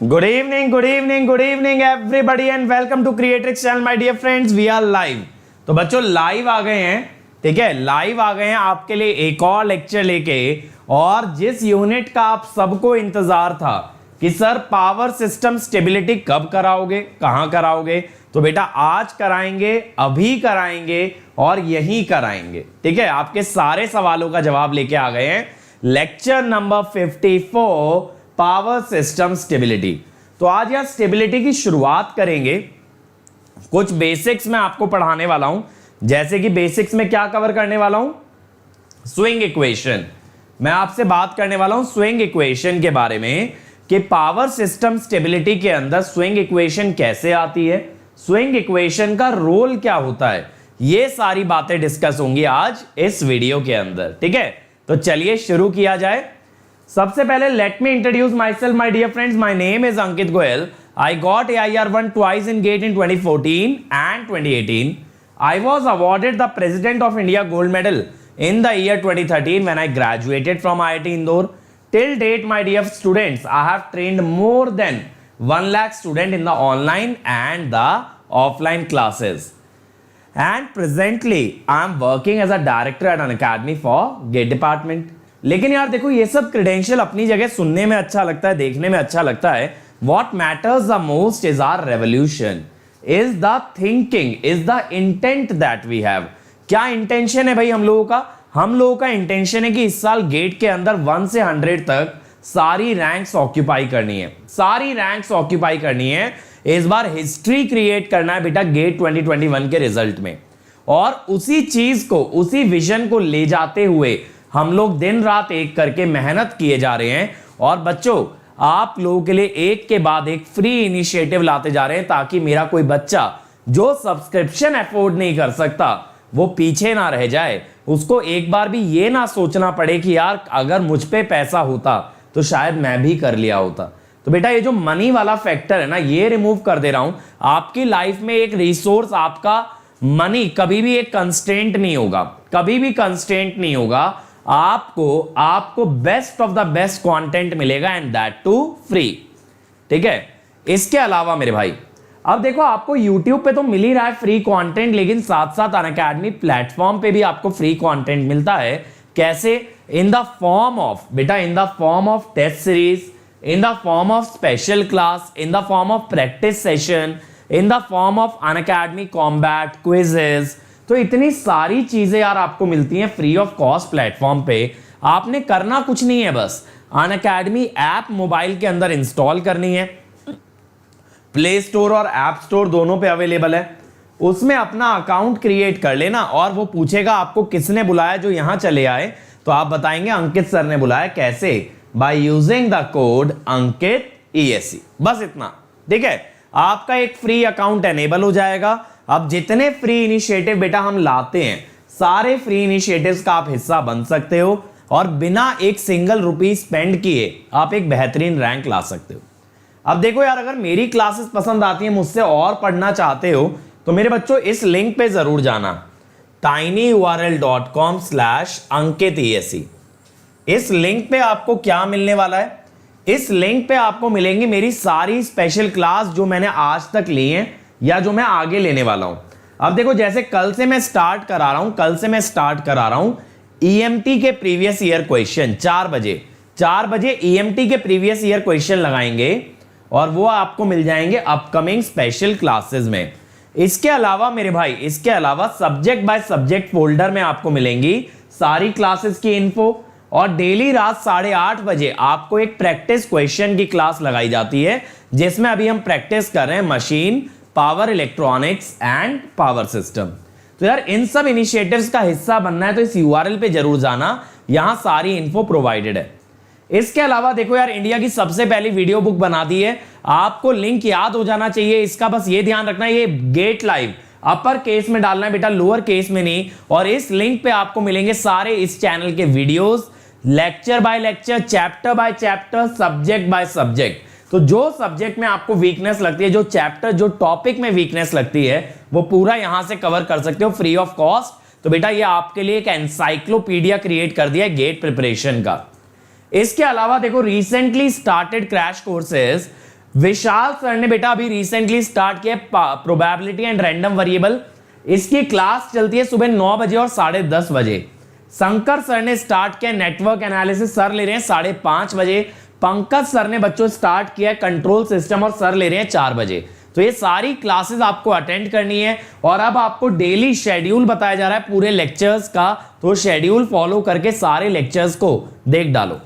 Good evening, good evening, good evening everybody and welcome to Creatrix channel my dear friends. We are live. तो बच्चों live आ गए हैं, ठीक है, live आ गए हैं आपके लिए एक और लेक्चर लेके। और जिस यूनिट का आप सबको इंतजार था कि सर पावर सिस्टम स्टेबिलिटी कब कराओगे, कहां कराओगे, तो बेटा आज कराएंगे, अभी कराएंगे और यहीं कराएंगे, ठीक है। आपके सारे सवालों का जवाब लेके आ गए हैं। Lecture number 54 power system stability. तो आज यार स्टेबिलिटी की शुरुआत करेंगे। कुछ बेसिक्स मैं आपको पढ़ाने वाला हूं, जैसे कि बेसिक्स में क्या कवर करने वाला हूं, स्विंग इक्वेशन। मैं आपसे बात करने वाला हूं स्विंग इक्वेशन के बारे में कि पावर सिस्टम स्टेबिलिटी के अंदर स्विंग इक्वेशन कैसे आती है, स्विंग इक्वेशन का रोल क्या होता है, ये सारी बातें डिस्कस होंगी आज इस वीडियो के अंदर, ठीक है। तो चलिए शुरू किया जाए। सबसे पहले let me introduce myself my dear friends. My name is Ankit Goyal. I got AIR1 twice in GATE in 2014 and 2018. I was awarded the President of India Gold Medal in the year 2013 when I graduated from IIT Indore. Till date, my dear students, I have trained more than 1 lakh students in the online and the offline classes. And presently, I am working as a director at an academy for GATE department. लेकिन यार देखो ये सब credential अपनी जगह सुनने में अच्छा लगता है, देखने में अच्छा लगता है। What matters the most is our revolution, is the thinking, is the intent that we have. क्या इंटेंशन है भाई हम लोगों का? हम लोगों का इंटेंशन है कि इस साल गेट के अंदर 1 से 100 तक सारी रैंक्स ऑक्यूपाई करनी है, सारी रैंक्स ऑक्यूपाई करनी है। इस बार हिस्ट्री क्रिएट करना है बेटा गेट 2021 के रिजल्ट में। और उसी चीज को, उसी विजन को ले जाते हुए हम लोग दिन रात एक करके मेहनत किए जा रहे हैं। और बच्चों आप लोगों के लिए एक के बाद एक फ्री इनिशिएटिव लाते जा रहे हैं ताकि मेरा कोई बच्चा जो सब्सक्रिप्शन अफोर्ड नहीं कर सकता वो पीछे ना रह जाए। उसको एक बार भी ये ना सोचना पड़े कि यार अगर मुझ पे पैसा होता तो शायद मैं भी कर लिया होता। तो बेटा ये जो मनी वाला फैक्टर है ना, ये रिमूव कर दे रहा हूं। आपकी लाइफ में एक रिसोर्स आपका मनी कभी भी एक कंस्ट्रेंट नहीं होगा, कभी भी कंस्ट्रेंट नहीं होगा। आपको best of the best content मिलेगा एंड दैट टू फ्री, ठीक है। इसके अलावा मेरे भाई अब देखो आपको YouTube पे तो मिल ही रहा है फ्री कंटेंट, लेकिन साथ साथ अनअकैडमी प्लेटफॉर्म पे भी आपको फ्री कंटेंट मिलता है। कैसे? इन द फॉर्म ऑफ बेटा, in the form of test series, in the form of special class, in the form of practice session, in the form of Unacademy combat quizzes. तो इतनी सारी चीजें यार आपको मिलती हैं फ्री ऑफ कॉस्ट प्लेटफॉर्म पे। आपने करना कुछ नहीं है, बस अनअकैडमी ऐप मोबाइल के अंदर इंस्टॉल करनी है। प्ले स्टोर और ऐप स्टोर दोनों पे अवेलेबल है। उसमें अपना अकाउंट क्रिएट कर लेना और वो पूछेगा आपको किसने बुलाया, जो यहां चले आए तो आप बताएंगे अंकित सर ने बुलाया। कैसे? By using the code Ankit ESC। बस इतना, ठीक है। आपका एक फ्री अकाउंट एनेबल हो जाएगा। अब जितने फ्री इनिशिएटिव बेटा हम लाते हैं, सारे फ्री इनिशिएटिव्स का आप हिस्सा बन सकते हो और बिना एक सिंगल रुपी स्पेंड किए आप एक बेहतरीन रैंक ला सकते हो। अब देखो यार अगर मेरी क्लासेस पसंद आती हैं, मुझसे और पढ़ना चाहते हो, तो मेरे बच्चों इस लिंक पे जरूर जाना, tinyurl.com/ankit ESC। इस लिंक पे आपको क्या मिलने वाला है? इस लिंक पे आपको मिलेंगी मेरी सारी स्पेशल क्लास जो मैंने आज तक ली हैं या जो मैं आगे लेने वाला हूं। अब देखो जैसे कल से मैं स्टार्ट करा रहा हूं EMT के प्रीवियस ईयर क्वेश्चन 4 बजे EMT के प्रीवियस ईयर क्वेश्चन लगाएंगे और वो आपको मिल जाएंगे अपकमिंग स्पेशल क्लासेस में। इसके अलावा मेरे भाई, इसके अलावा सब्जेक्ट बाय सब्जेक्ट फोल्डर में आपको मिलेंगी सारी क्लासेस की इन्फो। और डेली रात 8:30 बजे आपको एक प्रैक्टिस क्वेश्चन की क्लास लगाई जाती है, जिसमें अभी हम प्रैक्टिस कर रहे हैं machine, power electronics and power system. तो यार इन सब इनिशिएटिव्स का हिस्सा बनना है तो इस URL पे जरूर जाना, यहां सारी इन्फो प्रोवाइडेड है। इसके अलावा देखो यार इंडिया की सबसे पहली वीडियो बुक बना दी है। आपको लिंक याद हो जाना चाहिए, इसका बस ये ध्यान रखना है ये गेट लाइव अपर केस में डालना है बेटा, लोअर केस में नहीं। और इस लिंक पे आपको मिलेंगे सारे इस चैनल के videos, lecture by lecture, chapter by chapter, subject by subject. तो जो सब्जेक्ट में आपको वीकनेस लगती है, जो चैप्टर, जो टॉपिक में वीकनेस लगती है, वो पूरा यहां से कवर कर सकते हो फ्री ऑफ कॉस्ट। तो बेटा ये आपके लिए एक एनसाइक्लोपीडिया क्रिएट कर दिया है गेट प्रिपरेशन का। इसके अलावा देखो रिसेंटली स्टार्टेड क्रैश कोर्सेज विशाल सर ने बेटा अभी रिसेंटली स्टार्ट किया प्रोबेबिलिटी एंड रैंडम वेरिएबल, इसकी क्लास चलती है सुबह 9 बजे और 10:30 बजे। शंकर सर ने स्टार्ट किया नेटवर्क एनालिसिस, सर ले रहे हैं 5:30 बजे। पंकज सर ने बच्चों स्टार्ट किया कंट्रोल सिस्टम और सर ले रहे हैं 4 बजे। तो ये सारी क्लासेस आपको अटेंड करनी है और अब आपको डेली शेड्यूल बताया जा रहा है पूरे लेक्चर्स का, तो शेड्यूल फॉलो करके सारे लेक्चर्स को देख डालो।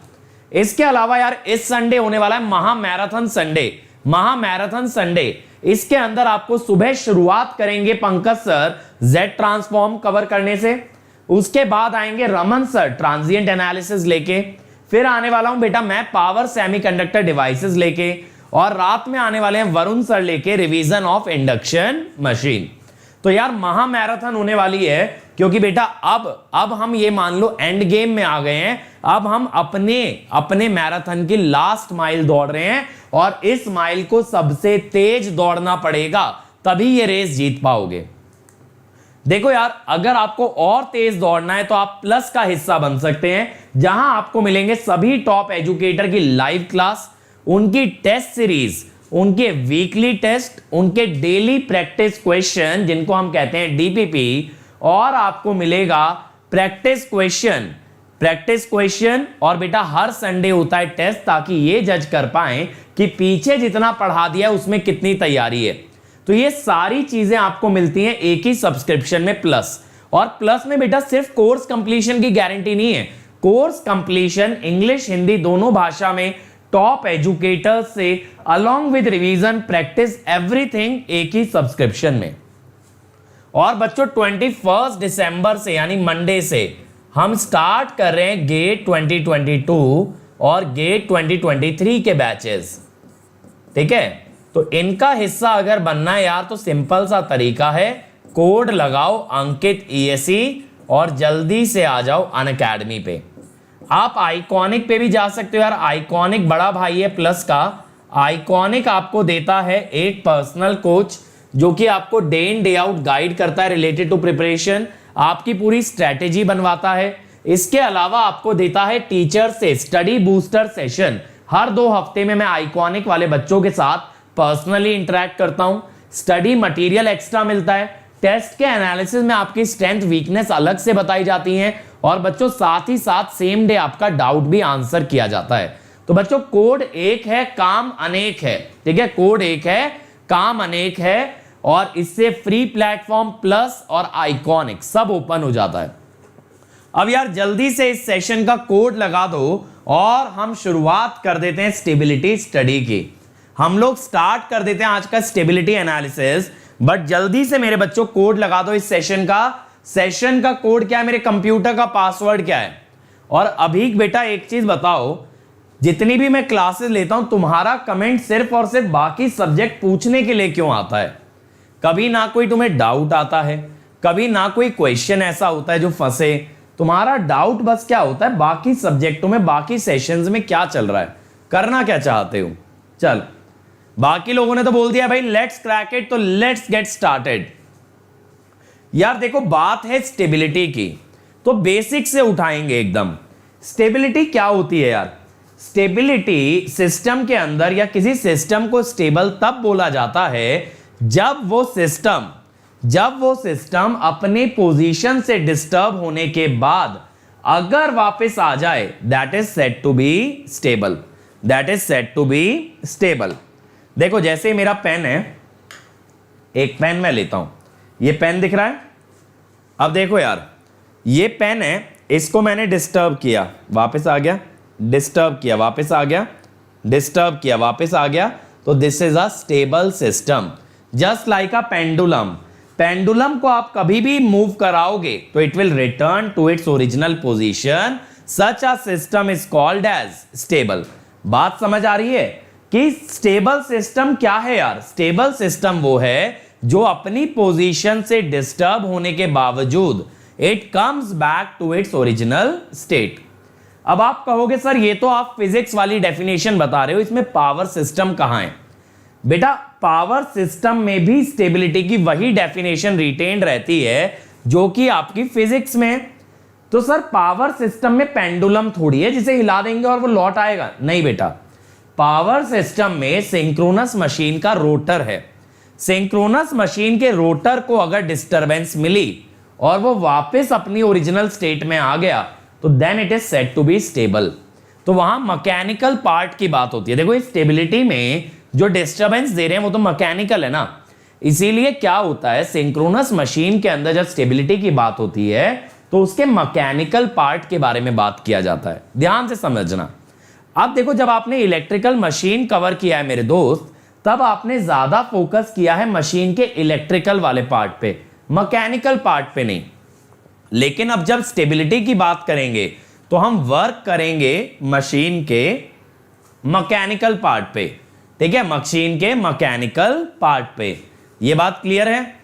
इसके अलावा यार इस संडे होने वाला है महामैराथन संडे, महामैराथन संडे। इसके अंदर आपको सुबह शुरुआत करेंगे Pankaj sir Z transform cover करने से, उसके बाद आएंगे रमन सर ट्रांजिएंट एनालिसिस लेके, फिर आने वाला हूं बेटा मैं पावर सेमीकंडक्टर डिवाइसेस लेके, और रात में आने वाले हैं वरुण सर लेके रिवीजन ऑफ इंडक्शन मशीन। तो यार महामैराथन होने वाली है, क्योंकि बेटा अब हम ये मान लो एंड गेम में आ गए हैं। अब हम अपने मैराथन की लास्ट माइल दौड़ रहे हैं और इस माइल को सबसे तेज दौड़ना पड़ेगा, तभी ये रेस जीत पाओगे। देखो यार, अगर आपको और तेज दौड़ना है तो आप प्लस का हिस्सा बन सकते हैं, जहां आपको मिलेंगे सभी टॉप एजुकेटर की लाइव क्लास, उनकी टेस्ट सीरीज, उनके वीकली टेस्ट, उनके डेली प्रैक्टिस क्वेश्चन जिनको हम कहते हैं डीपीपी, और आपको मिलेगा प्रैक्टिस क्वेश्चन। और बेटा हर संडे होता है टेस्ट, ताकि ये जज कर पाएं कि पीछे जितना पढ़ा दिया उसमें कितनी तैयारी है। तो ये सारी चीजें आपको मिलती हैं एक ही सब्सक्रिप्शन में प्लस। और प्लस में बेटा सिर्फ कोर्स कंप्लीशन की गारंटी नहीं है, कोर्स कंप्लीशन इंग्लिश हिंदी दोनों भाषा में टॉप एजुकेटर्स से along with revision practice everything एक ही सब्सक्रिप्शन में। और बच्चों 21 दिसंबर से यानी मंडे से हम स्टार्ट कर रहे हैं गेट 2022 और गेट 2023 के बैचेस, ठीक है। तो इनका हिस्सा अगर बनना है यार तो सिंपल सा तरीका है, कोड लगाओ अंकित ESE और जल्दी से आ जाओ अनअकैडमी पे। आप आइकॉनिक पे भी जा सकते हो यार, आइकॉनिक बड़ा भाई है प्लस का। आइकॉनिक आपको देता है एक पर्सनल कोच जो कि आपको day in day out guide करता है रिलेटेड टू प्रिपरेशन, आपकी पूरी स्ट्रेटेजी बनवाता है। इसके अलावा आपको देता है टीचर से स्टडी बूस्टर सेशन, हर 2 हफ्ते में मैं आइकॉनिक वाले बच्चों के साथ पर्सनली इंटरेक्ट करता हूं। स्टडी मटेरियल एक्स्ट्रा मिलता है, टेस्ट के एनालिसिस में आपकी स्ट्रेंथ वीकनेस अलग से बताई जाती हैं, और बच्चों साथ ही साथ सेम डे आपका डाउट भी आंसर किया जाता है। तो बच्चों कोड एक है, काम अनेक है, ठीक है। कोड एक है, काम अनेक है, और इससे फ्री प्लेटफॉर्म प्लस और आइकॉनिक सब ओपन हो जाता है। अब यार जल्दी से इस सेशन का कोड लगा दो और हम शुरुआत कर देते हैं स्टेबिलिटी स्टडी की। हम लोग स्टार्ट कर देते हैं आज का स्टेबिलिटी एनालिसिस, बट जल्दी से मेरे बच्चों कोड लगा दो इस सेशन का। सेशन का कोड क्या है, मेरे कंप्यूटर का पासवर्ड क्या है। और अभी बेटा एक चीज बताओ, जितनी भी मैं क्लासेस लेता हूं तुम्हारा कमेंट सिर्फ और सिर्फ बाकी सब्जेक्ट पूछने के लिए क्यों आता है। कभी ना कोई तुम्हें डाउट आता है, कभी ना कोई क्वेश्चन ऐसा होता है जो फंसे। तुम्हारा डाउट बस क्या होता है, बाकी सब्जेक्टों में बाकी सेशंस में क्या चल रहा है, करना क्या चाहते हो। चल बाकी लोगों ने तो बोल दिया भाई लेट्स क्रैक इट, तो लेट्स गेट स्टार्टेड। यार देखो बात है स्टेबिलिटी की, तो बेसिक से उठाएंगे एकदम। स्टेबिलिटी क्या होती है यार, स्टेबिलिटी सिस्टम के अंदर या किसी सिस्टम को स्टेबल तब बोला जाता है जब वो सिस्टम अपने पोजीशन से डिस्टर्ब होने के बाद अगर वापस आ जाए, that is said to be stable, that is said to be stable. देखो जैसे मेरा पेन है, एक पेन मैं लेता हूं, ये पेन दिख रहा है। अब देखो यार ये पेन है, इसको मैंने डिस्टर्ब किया वापस आ गया, डिस्टर्ब किया वापस आ गया, डिस्टर्ब किया वापस आ गया, तो this is a stable system. Just like a pendulum, pendulum को आप कभी भी मूव कराओगे तो it will return to its original position, such a system is called as stable. बात समझ आ रही है कि स्टेबल सिस्टम क्या है यार। स्टेबल सिस्टम वो है जो अपनी पोजीशन से डिस्टर्ब होने के बावजूद it comes back to its original state. अब आप कहोगे सर ये तो आप फिजिक्स वाली डेफिनेशन बता रहे हो, इसमें पावर सिस्टम कहां है। बेटा पावर सिस्टम में भी स्टेबिलिटी की वही डेफिनेशन रिटेन्ड रहती है जो कि आपकी फिजिक्स में। तो सर पावर सिस्टम में पेंडुलम थोड़ी है जिसे हिला देंगे और वो लौट आएगा, नहीं बेटा। पावर सिस्टम में सिंक्रोनस मशीन का रोटर है। सिंक्रोनस मशीन के रोटर को अगर डिस्टरबेंस मिली और वो वापस अपनी ओरिजिनल स्टेट में आ गया तो then it is said to be stable. तो वहां मैकेनिकल पार्ट की बात होती है। देखो स्टेबिलिटी में जो डिस्टरबेंस दे रहे हैं वो तो मैकेनिकल है ना, इसीलिए क्या होता है सिंक्रोनस मशीन के अंदर जब स्टेबिलिटी की बात होती है तो उसके मैकेनिकल पार्ट के बारे में बात किया जाता है। ध्यान से समझना। अब देखो जब आपने इलेक्ट्रिकल मशीन कवर किया है मेरे दोस्त, तब आपने ज्यादा फोकस किया है मशीन के इलेक्ट्रिकल वाले पार्ट पे, मैकेनिकल पार्ट पे नहीं। लेकिन अब जब स्टेबिलिटी की बात करेंगे तो हम वर्क करेंगे मशीन के मैकेनिकल पार्ट पे, ठीक है, मशीन के मैकेनिकल पार्ट पे। यह बात क्लियर है?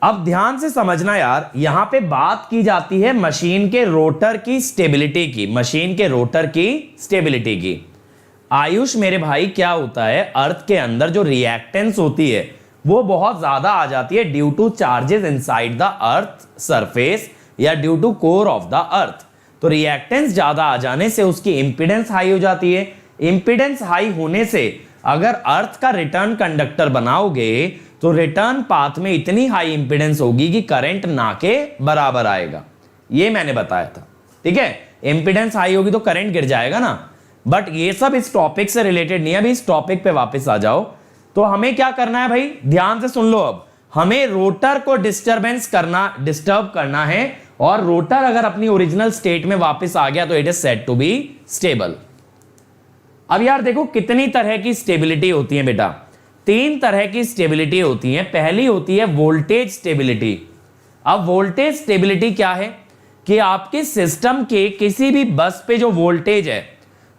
अब ध्यान से समझना यार, यहां पे बात की जाती है मशीन के रोटर की स्टेबिलिटी की, मशीन के रोटर की स्टेबिलिटी की। आयुष मेरे भाई क्या होता है, अर्थ के अंदर जो रिएक्टेंस होती है वो बहुत ज्यादा आ जाती है due to charges inside the earth surface या due to core of the earth. तो रिएक्टेंस ज्यादा आ जाने से उसकी इंपीडेंस हाई हो जाती है। इंपीडेंस हाई होने से अगर अर्थ का रिटर्न कंडक्टर बनाओगे तो रिटर्न पाथ में इतनी हाई इंपीडेंस होगी कि करंट ना के बराबर आएगा। ये मैंने बताया था, ठीक है। इंपीडेंस हाई होगी तो करंट गिर जाएगा ना, बट ये सब इस टॉपिक से रिलेटेड नहीं है। अभी इस टॉपिक पे वापस आ जाओ। तो हमें क्या करना है भाई, ध्यान से सुन लो। अब हमें रोटर को डिस्टर्ब करना है और रोटर अगर अपनी ओरिजिनल स्टेट में वापस आ गया तो it is said to be stable. अब यार देखो कितनी तरह की स्टेबिलिटी होती है बेटा, 3 तरह की स्टेबिलिटी होती है। पहली होती है वोल्टेज स्टेबिलिटी। अब वोल्टेज स्टेबिलिटी क्या है कि आपके सिस्टम के किसी भी बस पे जो वोल्टेज है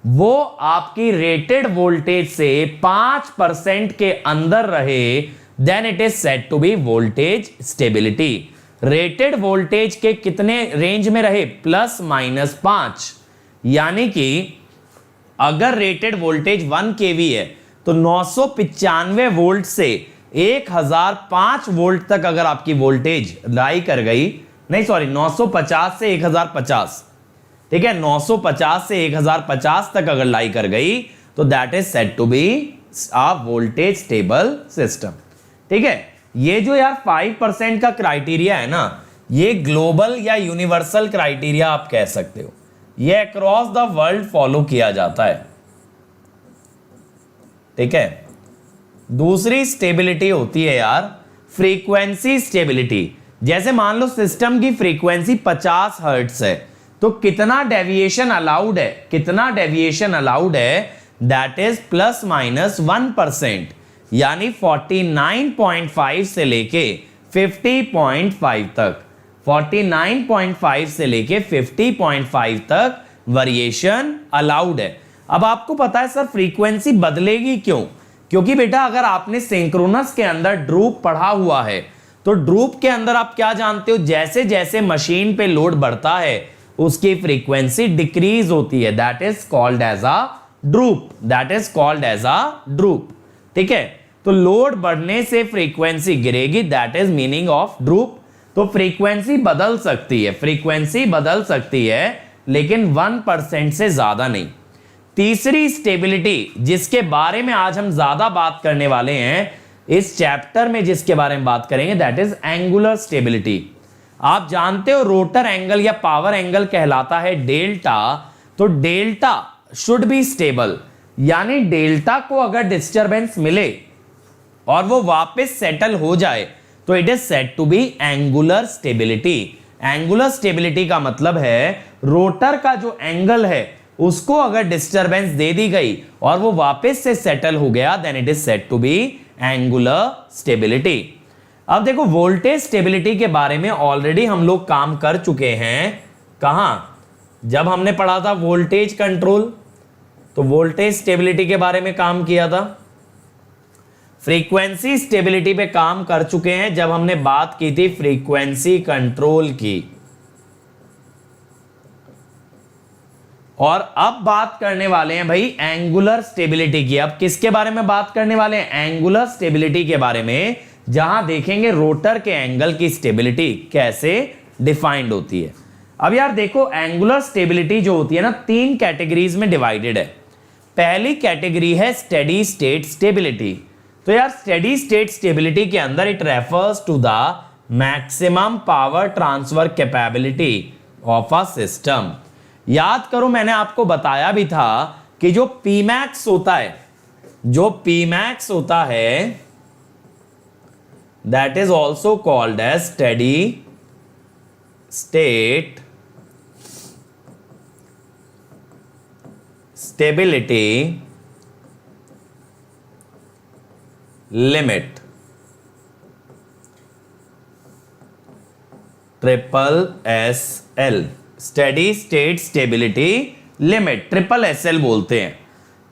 वो आपकी रेटेड वोल्टेज से 5% के अंदर रहे, then it is said to be voltage stability. Rated voltage के कितने रेंज में रहे, ±5। यानी कि अगर रेटेड वोल्टेज 1 kV है तो 995 वोल्ट से 1005 वोल्ट तक अगर आपकी वोल्टेज लाई कर गई, नहीं सॉरी 950 से 1050, ठीक है, 950 से 1050 तक अगर लाई कर गई तो that is said to be a voltage stable system, ठीक है। ये जो यार 5% का क्राइटेरिया है ना, ये ग्लोबल या यूनिवर्सल क्राइटेरिया आप कह सकते हो। ये अक्रॉस द वर्ल्ड फॉलो किया जाता है, ठीक है। दूसरी स्टेबिलिटी होती है यार फ्रीक्वेंसी स्टेबिलिटी। जैसे मान लो सिस्टम की फ्रीक्वेंसी 50 हर्ट्ज है तो कितना डेविएशन अलाउड है, कितना डेविएशन अलाउड है, दैट इज ±1%, यानी 49.5 से लेके 50.5 तक, 49.5 से लेके 50.5 तक वेरिएशन अलाउड है। अब आपको पता है सर फ्रीक्वेंसी बदलेगी क्यों? क्योंकि बेटा अगर आपने सिंक्रोनस के अंदर ड्रूप पढ़ा हुआ है तो ड्रूप के अंदर आप क्या जानते हो, जैसे जैसे मशीन पे लोड बढ़ता है उसकी फ्रीक्वेंसी डिक्रीज होती है, that is called as a droop, that is called as a droop, ठीक है। तो लोड बढ़ने से फ्रीक्वेंसी गिरेगी, that is meaning of droop. तो फ्रीक्वेंसी बदल सकती है, फ्रीक्वेंसी बदल सकती है लेकिन 1% से ज्यादा नहीं। तीसरी स्टेबिलिटी जिसके बारे में आज हम ज्यादा बात करने वाले हैं इस चैप्टर में, जिसके बारे में बात करेंगे, दैट इज एंगुलर स्टेबिलिटी। आप जानते हो रोटर एंगल या पावर एंगल कहलाता है डेल्टा, तो डेल्टा शुड बी स्टेबल, यानी डेल्टा को अगर डिस्टरबेंस मिले और वो वापस सेटल हो जाए तो it is said to be angular stability. Angular stability का मतलब है रोटर का जो एंगल है उसको अगर डिस्टरबेंस दे दी गई और वो वापस से सेटल हो गया, then it is said to be angular stability. अब देखो वोल्टेज स्टेबिलिटी के बारे में ऑलरेडी हम लोग काम कर चुके हैं। कहां? जब हमने पढ़ा था वोल्टेज कंट्रोल, तो वोल्टेज स्टेबिलिटी के बारे में काम किया था। फ्रीक्वेंसी स्टेबिलिटी पे काम कर चुके हैं जब हमने बात की थी फ्रीक्वेंसी कंट्रोल की। और अब बात करने वाले हैं भाई एंगुलर स्टेबिलिटी की। अब किसके बारे में बात करने वाले हैं? एंगुलर स्टेबिलिटी के बारे में, जहां देखेंगे रोटर के एंगल की स्टेबिलिटी कैसे डिफाइंड होती है। अब यार देखो एंगुलर स्टेबिलिटी जो होती है ना 3 कैटेगरीज में डिवाइडेड है। पहली कैटेगरी है स्टेडी स्टेट स्टेबिलिटी। तो यार स्टेडी स्टेट स्टेबिलिटी के अंदर it refers to the maximum power transfer capability of a system. याद करो मैंने आपको बताया भी था कि जो Pmax होता है, जो Pmax होता है that is also called as steady state stability limit, SSL, steady state stability limit, SSL बोलते हैं।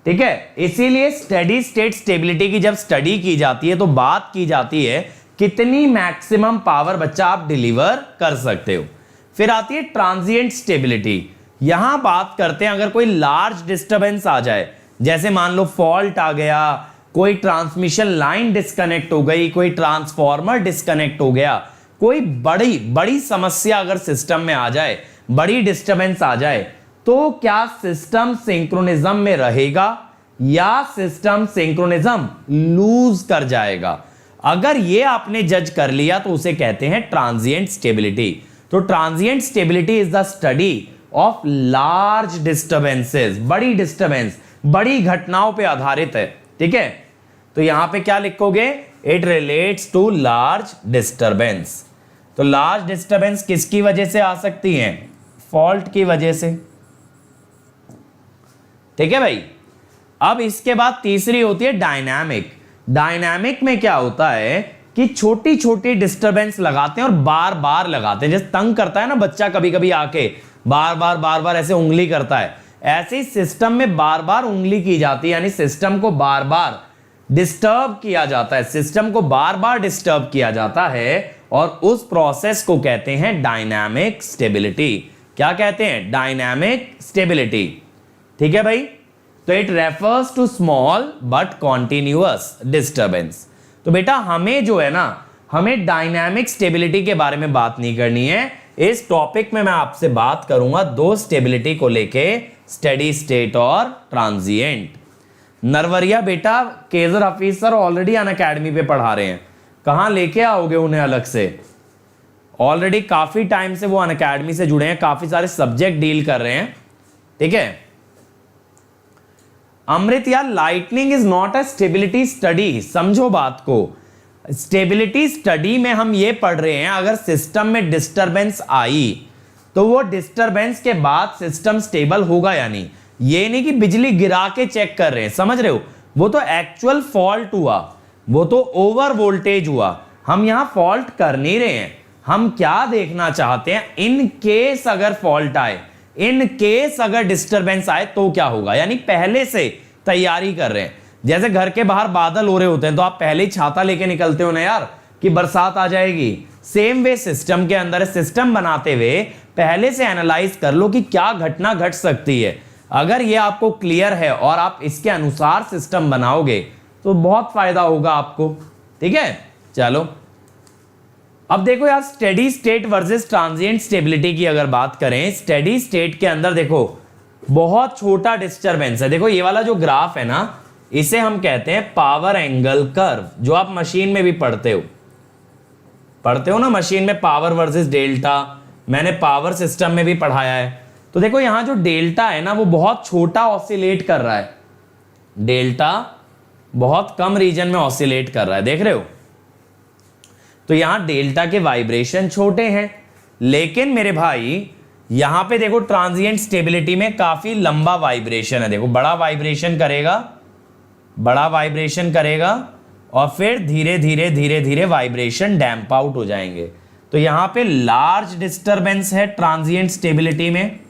ठीक है, इसीलिए स्टेडी स्टेट स्टेबिलिटी की जब स्टडी की जाती है तो बात की जाती है कितनी मैक्सिमम पावर बच्चा आप डिलीवर कर सकते हो। फिर आती है ट्रांजिएंट स्टेबिलिटी। यहां बात करते हैं अगर कोई लार्ज डिस्टरबेंस आ जाए, जैसे मान लो फॉल्ट आ गया, कोई ट्रांसमिशन लाइन डिस्कनेक्ट हो गई, कोई ट्रांसफॉर्मर डिस्कनेक्ट हो गया, कोई बड़ी बड़ी समस्या अगर सिस्टम में आ जाए, बड़ी डिस्टरबेंस आ जाए, तो क्या सिस्टम सिंक्रोनिज्म में रहेगा या सिस्टम सिंक्रोनिज्म लूज कर जाएगा? अगर ये आपने जज कर लिया तो उसे कहते हैं ट्रांजिएंट स्टेबिलिटी। तो transient stability is the study of large disturbances, बड़ी डिस्टरबेंस, बड़ी घटनाओं पे आधारित है। ठीक है, तो यहां पे क्या लिखोगे? It relates to large disturbance. तो लार्ज डिस्टरबेंस किसकी वजह से आ सकती है? फॉल्ट की वजह से। ठीक है भाई। अब इसके बाद तीसरी होती है डायनामिक। डायनामिक में क्या होता है कि छोटी छोटी डिस्टरबेंस लगाते हैं और बार बार लगाते हैं। जैसे तंग करता है ना बच्चा कभी कभी आके, बार बार ऐसे उंगली करता है, ऐसे ही सिस्टम में बार बार उंगली की जाती है, यानी सिस्टम को बार बार डिस्टर्ब किया जाता है, सिस्टम को बार बार डिस्टर्ब किया जाता है, और उस प्रोसेस को कहते हैं डायनामिक स्टेबिलिटी। क्या कहते हैं? Dynamic stability. ठीक है भाई। तो it refers to small but continuous disturbance. तो बेटा हमें जो है ना, हमें डायनामिक स्टेबिलिटी के बारे में बात नहीं करनी है। इस टॉपिक में मैं आपसे बात करूंगा दो स्टेबिलिटी को लेके, स्टेडी स्टेट और ट्रांजिएंट। नरवरिया बेटा Kjær Hafeez sir already Unacademy पे पढ़ा रहे हैं, कहां लेके आओगे उन्हें अलग से? ऑलरेडी काफी टाइम से वो अनअकैडमी से जुड़े हैं, काफी सारे सब्जेक्ट डील कर रहे हैं। ठीक है अमृत, यार lightning is not a stability study. समझो बात को, स्टेबिलिटी स्टडी में हम ये पढ़ रहे हैं अगर सिस्टम में डिस्टरबेंस आई तो वो डिस्टरबेंस के बाद सिस्टम स्टेबल होगा या नहीं। ये नहीं कि बिजली गिरा के चेक कर रहे हैं, समझ रहे हो? वो तो एक्चुअल फॉल्ट हुआ, वो तो ओवर वोल्टेज हुआ। हम यहां फॉल्ट कर नहीं रहे हैं, हम क्या देखना चाहते हैं, इन केस अगर फॉल्ट आए, इन केस अगर डिस्टरबेंस आए तो क्या होगा, यानी पहले से तैयारी कर रहे हैं। जैसे घर के बाहर बादल हो रहे होते हैं तो आप पहले ही छाता लेके निकलते हो ना यार कि बरसात आ जाएगी। सेम वे सिस्टम के अंदर सिस्टम बनाते हुए पहले से एनालाइज कर लो कि क्या घटना घट सकती है। अगर ये आपको क्लियर है और आप इसके अनुसार सिस्टम बनाओगे तो बहुत फायदा होगा आपको। ठीक है, चलो अब देखो यार, steady state versus transient stability की अगर बात करें, स्टेडी स्टेट के अंदर देखो बहुत छोटा डिस्टरबेंस है। देखो ये वाला जो ग्राफ है ना, इसे हम कहते हैं पावर एंगल कर्व, जो आप मशीन में भी पढ़ते हो ना, मशीन में पावर वर्सेस डेल्टा, मैंने पावर सिस्टम में भी पढ़ाया है। तो देखो यहां जो डेल्टा है ना वो बहुत छोटा ऑसिलेट कर रहा है, डेल्टा बहुत कम रीजन में ऑसिलेट कर रहा है, देख रहे हो? तो यहां डेल्टा के वाइब्रेशन छोटे हैं, लेकिन मेरे भाई यहां पे देखो ट्रांजिएंट स्टेबिलिटी में काफी लंबा वाइब्रेशन है। देखो बड़ा वाइब्रेशन करेगा और फिर धीरे धीरे वाइब्रेशन डैम्प आउट हो जाएंगे। तो यहां पे लार्ज डिस्टरबेंस है ट्रांजिएंट स्टेबिलिटी में,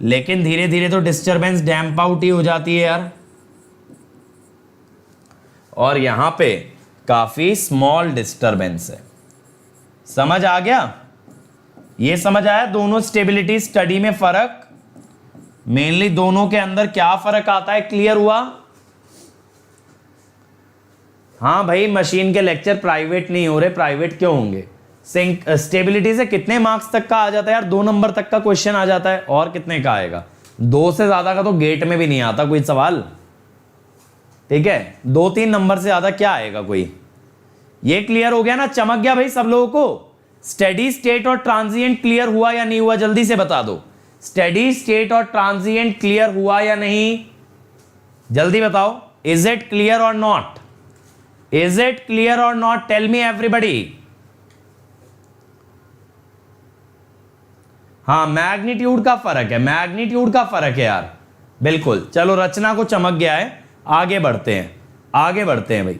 लेकिन धीरे धीरे तो डिस्टरबेंस डैम्प आउट ही हो जाती है यार। और यहां पे काफी स्मॉल डिस्टरबेंस है। समझ आ गया? ये समझ आया दोनों स्टेबिलिटी स्टडी में फर्क, मेनली दोनों के अंदर क्या फर्क आता है, क्लियर हुआ? हाँ भाई, मशीन के लेक्चर प्राइवेट नहीं हो रहे, प्राइवेट क्यों होंगे? स्टेबिलिटी से कितने मार्क्स तक का आ जाता है यार? 2 नंबर तक का क्वेश्चन आ जाता है, और कितने का आएगा? 2 से ज्यादा का तो गेट में भी नहीं आता कोई सवाल, ठीक है। 2-3 नंबर से ज्यादा क्या आएगा कोई। ये क्लियर हो गया ना, चमक गया भाई सब लोगों को। स्टेडी स्टेट और ट्रांजिएंट क्लियर हुआ या नहीं हुआ, जल्दी से बता दो। स्टेडी स्टेट और ट्रांजिएंट क्लियर हुआ या नहीं, जल्दी बताओ। इज इट क्लियर और नॉट, इज इट क्लियर और नॉट, टेल मी एवरीबडी। हाँ, मैग्नीट्यूड का फर्क है, मैग्नीट्यूड का फर्क है यार, बिल्कुल। चलो रचना को चमक गया है, आगे बढ़ते हैं, आगे बढ़ते हैं भाई।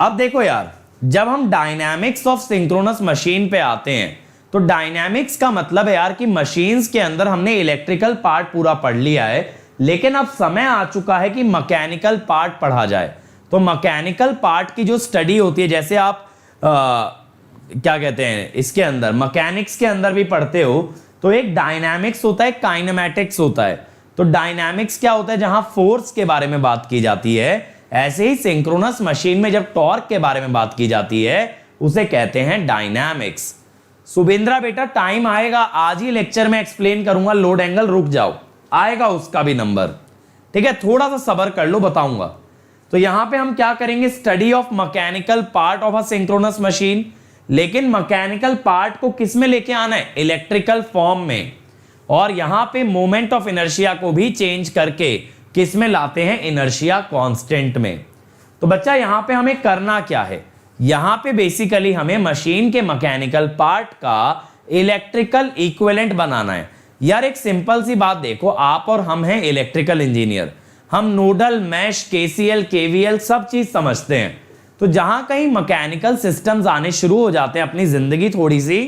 अब देखो यार, जब हम डायनामिक्स ऑफ सिंक्रोनस मशीन पे आते हैं तो डायनामिक्स का मतलब है यार कि मशीन्स के अंदर हमने इलेक्ट्रिकल पार्ट पूरा पढ़ लिया है, लेकिन अब समय आ चुका है कि मैकेनिकल पार्ट पढ़ा जाए। तो मैकेनिकल पार्ट की जो स्टडी होती है, जैसे आप क्या कहते हैं इसके अंदर मैकेनिक्स के अंदर भी पढ़ते हो, तो एक डायनामिक्स होता है, काइनेमैटिक्स होता है। तो डायनामिक्स क्या होता है, जहां फोर्स के बारे में बात की जाती है, ऐसे ही सिंक्रोनस मशीन में जब टॉर्क के बारे में बात की जाती है उसे कहते हैं डायनामिक्स। सुबिंद्रा बेटा टाइम आएगा, आज ही लेक्चर में एक्सप्लेन करूंगा लोड एंगल, रुक जाओ, आएगा उसका भी नंबर, ठीक है, थोड़ा सा सब्र कर लो, बताऊंगा। तो यहां पे हम क्या करेंगे, study of mechanical part of a synchronous machine. लेकिन मैकेनिकल पार्ट को किस में लेके आना है, इलेक्ट्रिकल फॉर्म में। और यहां पे मोमेंट ऑफ इनर्शिया को भी चेंज करके किस में लाते हैं, इनर्शिया कांस्टेंट में। तो बच्चा यहां पे हमें करना क्या है, यहां पे बेसिकली हमें मशीन के मैकेनिकल पार्ट का इलेक्ट्रिकल इक्विवेलेंट बनाना है। यार एक सिंपल सी बात देखो, आप और हम हैं इलेक्ट्रिकल इंजीनियर, हम नोडल, मैश, केसीएल, केवीएल सब चीज समझते हैं। तो जहां कहीं मैकेनिकल सिस्टम्स आने शुरू हो जाते हैं, अपनी जिंदगी थोड़ी सी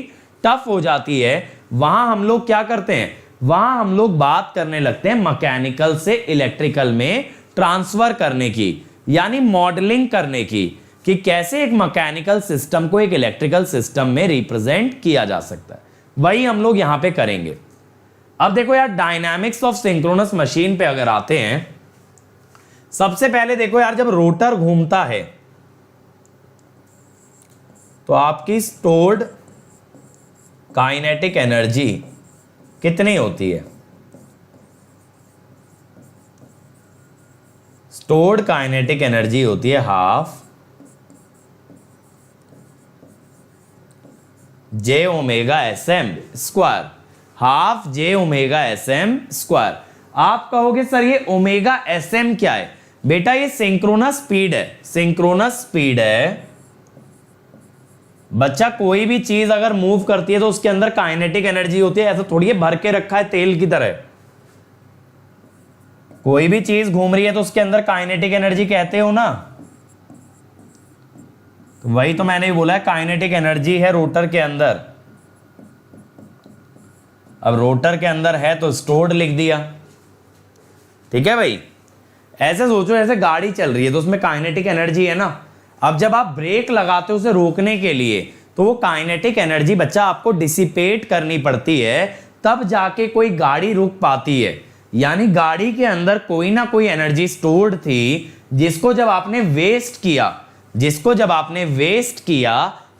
टफ हो जाती है, वहां हम लोग क्या करते हैं, वहां हम लोग बात करने लगते हैं मैकेनिकल से इलेक्ट्रिकल में ट्रांसफर करने की, यानी मॉडलिंग करने की, कि कैसे एक मैकेनिकल सिस्टम को एक इलेक्ट्रिकल सिस्टम में रिप्रेजेंट किया जा सकता है। वही हम लोग यहां पे करेंगे। अब देखो यार, डायनामिक्स ऑफ सिंक्रोनस मशीन पे अगर आते हैं, सबसे पहले देखो यार, जब रोटर घूमता है तो आपकी स्टोर्ड काइनेटिक एनर्जी कितनी होती है, स्टोर्ड काइनेटिक एनर्जी होती है half J omega S M square, half J omega S M square. आप कहोगे सर ये ओमेगा एस एम क्या है, बेटा ये सिंक्रोनस स्पीड है, सिंक्रोनस स्पीड है। बच्चा कोई भी चीज अगर मूव करती है तो उसके अंदर काइनेटिक एनर्जी होती है, ऐसा थोड़ी है भर के रखा है तेल की तरह। कोई भी चीज घूम रही है तो उसके अंदर काइनेटिक एनर्जी कहते हो ना, तो वही तो मैंने भी बोला है, काइनेटिक एनर्जी है रोटर के अंदर। अब रोटर के अंदर है तो स्टोर्ड लिख दिया, ठीक है भाई। ऐसे सोचो ऐसे गाड़ी चल रही है तो उसमें काइनेटिक एनर्जी है ना। अब जब आप ब्रेक लगाते हो उसे रोकने के लिए, तो वो काइनेटिक एनर्जी बच्चा आपको डिसिपेट करनी पड़ती है, तब जाके कोई गाड़ी रुक पाती है। यानी गाड़ी के अंदर कोई ना कोई एनर्जी स्टोर्ड थी, जिसको जब आपने वेस्ट किया, जिसको जब आपने वेस्ट किया,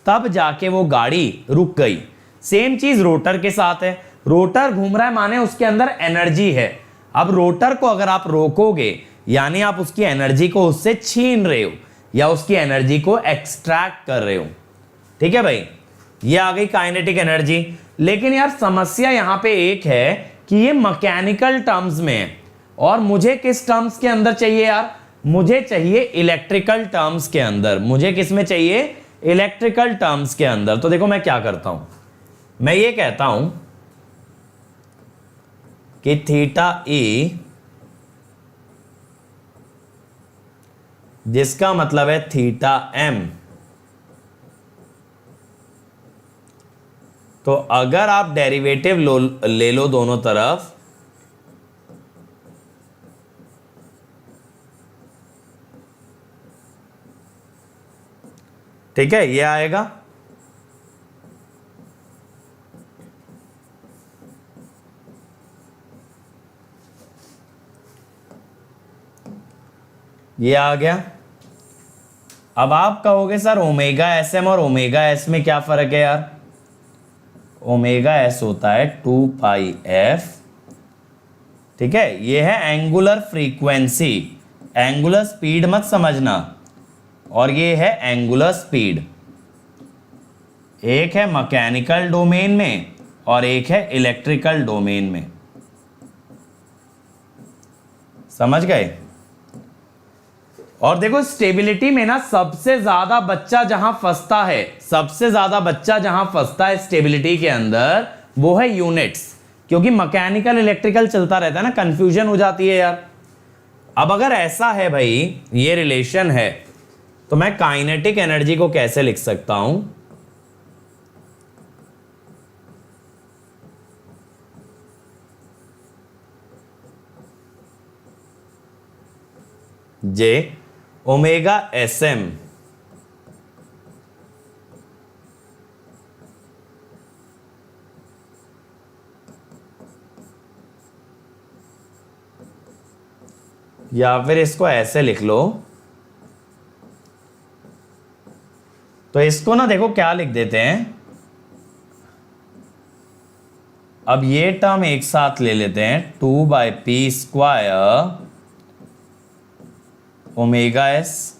तब जाके वो गाड़ी रुक गई। सेम चीज रोटर के साथ है, रोटर घूम रहा है माने उसके अंदर एनर्जी है। अब रोटर को अगर आप रोकोगे, यानी आप उसकी एनर्जी को उससे छीन रहे हो या उसकी एनर्जी को एक्सट्रैक्ट कर रहे हो, ठीक है भाई। ये आ गई काइनेटिक एनर्जी। लेकिन यार समस्या यहां पे एक है कि ये मैकेनिकल टर्म्स में है, और मुझे किस टर्म्स के अंदर चाहिए यार, मुझे चाहिए इलेक्ट्रिकल टर्म्स के अंदर। मुझे किस में चाहिए, इलेक्ट्रिकल टर्म्स के अंदर। तो देखो मैं क्या करता हूं, मैं ये कहता हूं कि थीटा ई, जिसका मतलब है थीटा एम, तो अगर आप डेरिवेटिव ले लो दोनों तरफ, ठीक है, ये आएगा। ये आ गया। अब आप कहोगे सर ओमेगा एस एम और ओमेगा एस में क्या फर्क है यार। ओमेगा एस होता है 2 पाई एफ ठीक है, ये है एंगुलर फ्रीक्वेंसी, एंगुलर स्पीड मत समझना, और ये है एंगुलर स्पीड। एक है मैकेनिकल डोमेन में और एक है इलेक्ट्रिकल डोमेन में, समझ गए। और देखो स्टेबिलिटी में ना सबसे ज्यादा बच्चा जहां फंसता है, सबसे ज्यादा बच्चा जहां फंसता है स्टेबिलिटी के अंदर, वो है यूनिट्स। क्योंकि मैकेनिकल इलेक्ट्रिकल चलता रहता है ना, कंफ्यूजन हो जाती है यार। अब अगर ऐसा है भाई, ये रिलेशन है, तो मैं काइनेटिक एनर्जी को कैसे लिख सकता हूं? जे ओमेगा एस एम या फिर इसको ऐसे लिख लो, तो इसको ना देखो क्या लिख देते हैं, अब ये टर्म एक साथ ले लेते हैं, 2/p² omega S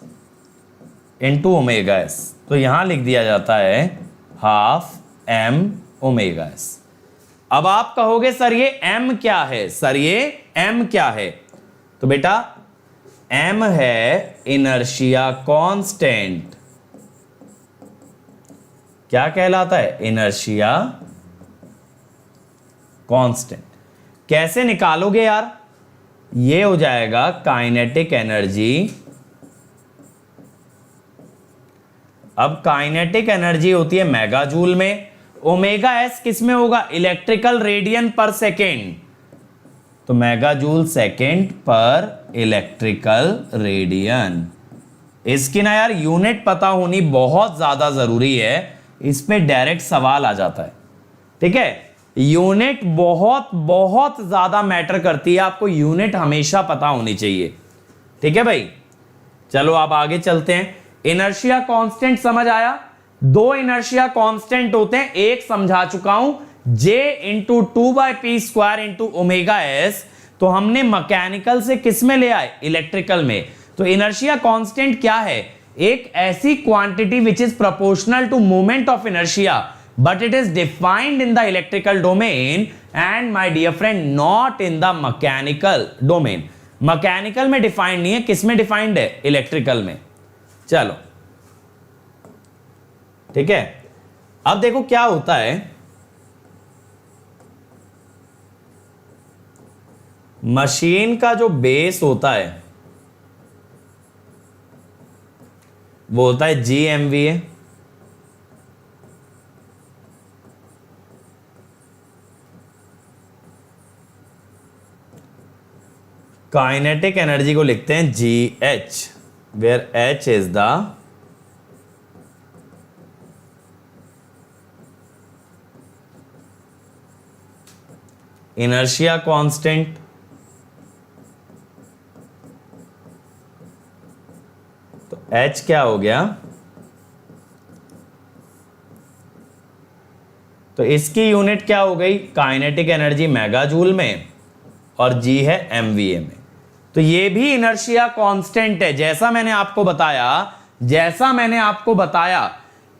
into omega S, तो यहां लिख दिया जाता है 12m ओमेगा एस। अब आप कहोगे सर ये m क्या है, सर ये m क्या है? तो बेटा m है इनर्शिया कांस्टेंट। क्या कहलाता है? Inertia constant. कैसे निकालोगे यार? ये हो जाएगा काइनेटिक एनर्जी। अब काइनेटिक एनर्जी होती है मेगा जूल में, ओमेगा एस किस में होगा? इलेक्ट्रिकल रेडियन पर सेकेंड, तो मेगा जूल सेकेंड पर इलेक्ट्रिकल रेडियन। इसकी ना यार यूनिट पता होनी बहुत ज्यादा जरूरी है, इसमें डायरेक्ट सवाल आ जाता है। ठीक है, यूनिट बहुत बहुत ज्यादा मैटर करती है, आपको यूनिट हमेशा पता होनी चाहिए। ठीक है भाई, चलो आप आगे चलते हैं। इनर्शिया कांस्टेंट समझ आया? दो इनर्शिया कांस्टेंट होते हैं, एक समझा चुका हूं, J into 2/p² into omega S, तो हमने मैकेनिकल से किस में ले आए? इलेक्ट्रिकल में। तो इनर्शिया कांस्टेंट क्या है? एक ऐसी quantity which is proportional to moment of inertia, but it is defined in the electrical domain and my dear friend not in the mechanical domain। Mechanical में डिफाइंड नहीं है, किस में डिफाइंड है? इलेक्ट्रिकल में। चलो ठीक है, अब देखो क्या होता है, मशीन का जो बेस होता है वो होता है GMVA। काइनेटिक एनर्जी को लिखते हैं GH, where H is the inertia constant. तो H क्या हो गया? तो इसकी यूनिट क्या हो गई? काइनेटिक एनर्जी मेगा जूल में, और G है MVA में। तो ये भी इनर्शिया कांस्टेंट है। जैसा मैंने आपको बताया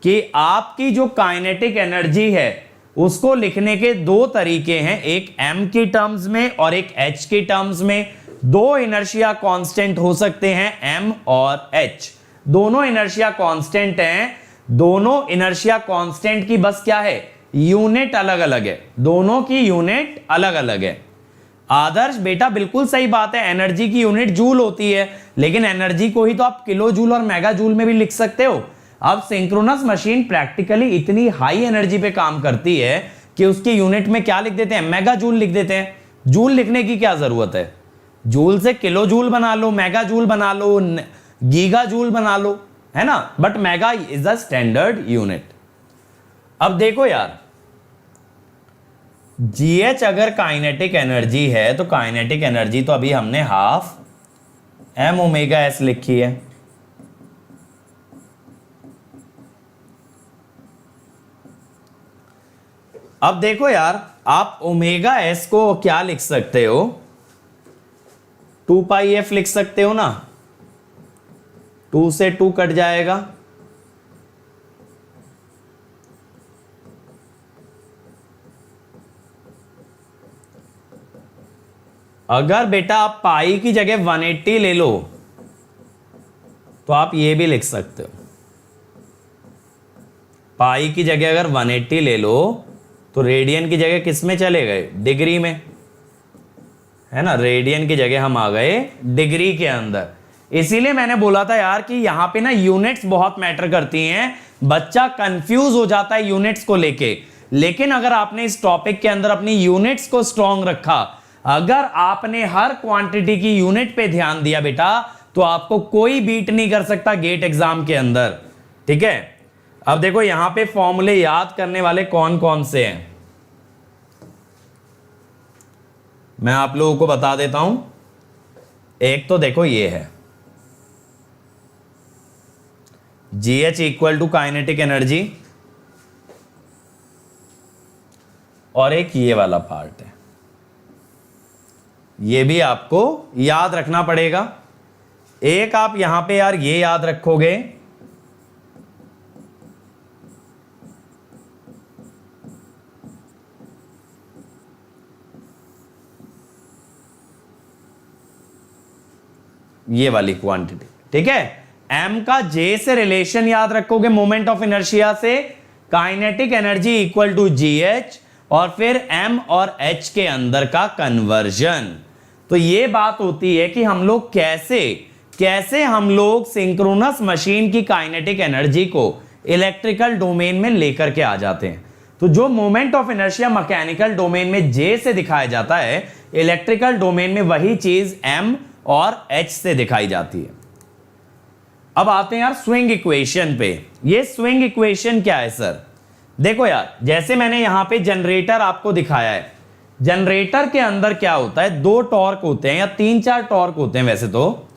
कि आपकी जो काइनेटिक एनर्जी है उसको लिखने के दो तरीके हैं, एक m की टर्म्स में और एक h की टर्म्स में। दो इनर्शिया कांस्टेंट हो सकते हैं, m और h, दोनों इनर्शिया कांस्टेंट हैं। दोनों इनर्शिया कांस्टेंट की बस क्या है? यूनिट अलग अलग है, दोनों की यूनिट अलग अलग है। आदर्श बेटा बिल्कुल सही बात है, एनर्जी की यूनिट जूल होती है, लेकिन एनर्जी को ही तो आप किलो जूल और मेगा जूल में भी लिख सकते हो। अब सिंक्रोनस मशीन प्रैक्टिकली इतनी हाई एनर्जी पे काम करती है कि उसकी यूनिट में क्या लिख देते हैं? मेगा जूल लिख देते हैं। जूल लिखने की क्या जरूरत है? जूल से किलो जूल बना लो, मेगा जूल बना लो, गीगा जूल बना लो, है ना, but mega is the standard unit. अब देखो यार, GH अगर काइनेटिक एनर्जी है तो काइनेटिक एनर्जी तो अभी हमने 12m ओमेगा एस लिखी है। अब देखो यार, आप ओमेगा एस को क्या लिख सकते हो? 2 पाई एफ लिख सकते हो ना, 2 से 2 कट जाएगा, अगर बेटा आप पाई की जगह 180 ले लो तो आप ये भी लिख सकते हो, पाई की जगह अगर 180 ले लो तो रेडियन की जगह किस में चले गए, डिग्री में, है ना, रेडियन की जगह हम आ गए डिग्री के अंदर। इसीलिए मैंने बोला था यार कि यहां पे ना यूनिट्स बहुत मैटर करती हैं, बच्चा कंफ्यूज हो जाता है यूनिट्स को लेके। लेकिन अगर आपने इस टॉपिक के अंदर अपनी यूनिट्स को स्ट्रॉन्ग रखा, अगर आपने हर क्वांटिटी की यूनिट पे ध्यान दिया बेटा, तो आपको कोई बीट नहीं कर सकता गेट एग्जाम के अंदर। ठीक है, अब देखो यहां पे फॉर्मूले याद करने वाले कौन कौन से हैं, मैं आप लोगों को बता देता हूं। एक तो देखो ये है GH equal to kinetic energy, और एक ये वाला पार्ट है, ये भी आपको याद रखना पड़ेगा। एक आप यहां पे यार ये याद रखोगे, ये वाली क्वांटिटी, ठीक है। m का j से रिलेशन याद रखोगे मोमेंट ऑफ इनर्शिया से, kinetic energy equal to GH, और फिर m और h के अंदर का कन्वर्जन। तो ये बात होती है कि हम लोग कैसे हम लोग सिंक्रोनस मशीन की काइनेटिक एनर्जी को इलेक्ट्रिकल डोमेन में लेकर के आ जाते हैं। तो जो moment of inertia mechanical domain में J से दिखाया जाता है, इलेक्ट्रिकल डोमेन में वही चीज M और H से दिखाई जाती है। अब आते हैं यार स्विंग इक्वेशन पे। ये स्विंग इक्वेशन क्या है सर? देखो यार, जैसे मैंने यहां पे जनरेटर आपको दिखाया है, जनरेटर के अंदर क्या होता है, 2 टॉर्क होते हैं या 3-4 टॉर्क होते हैं। वैसे तो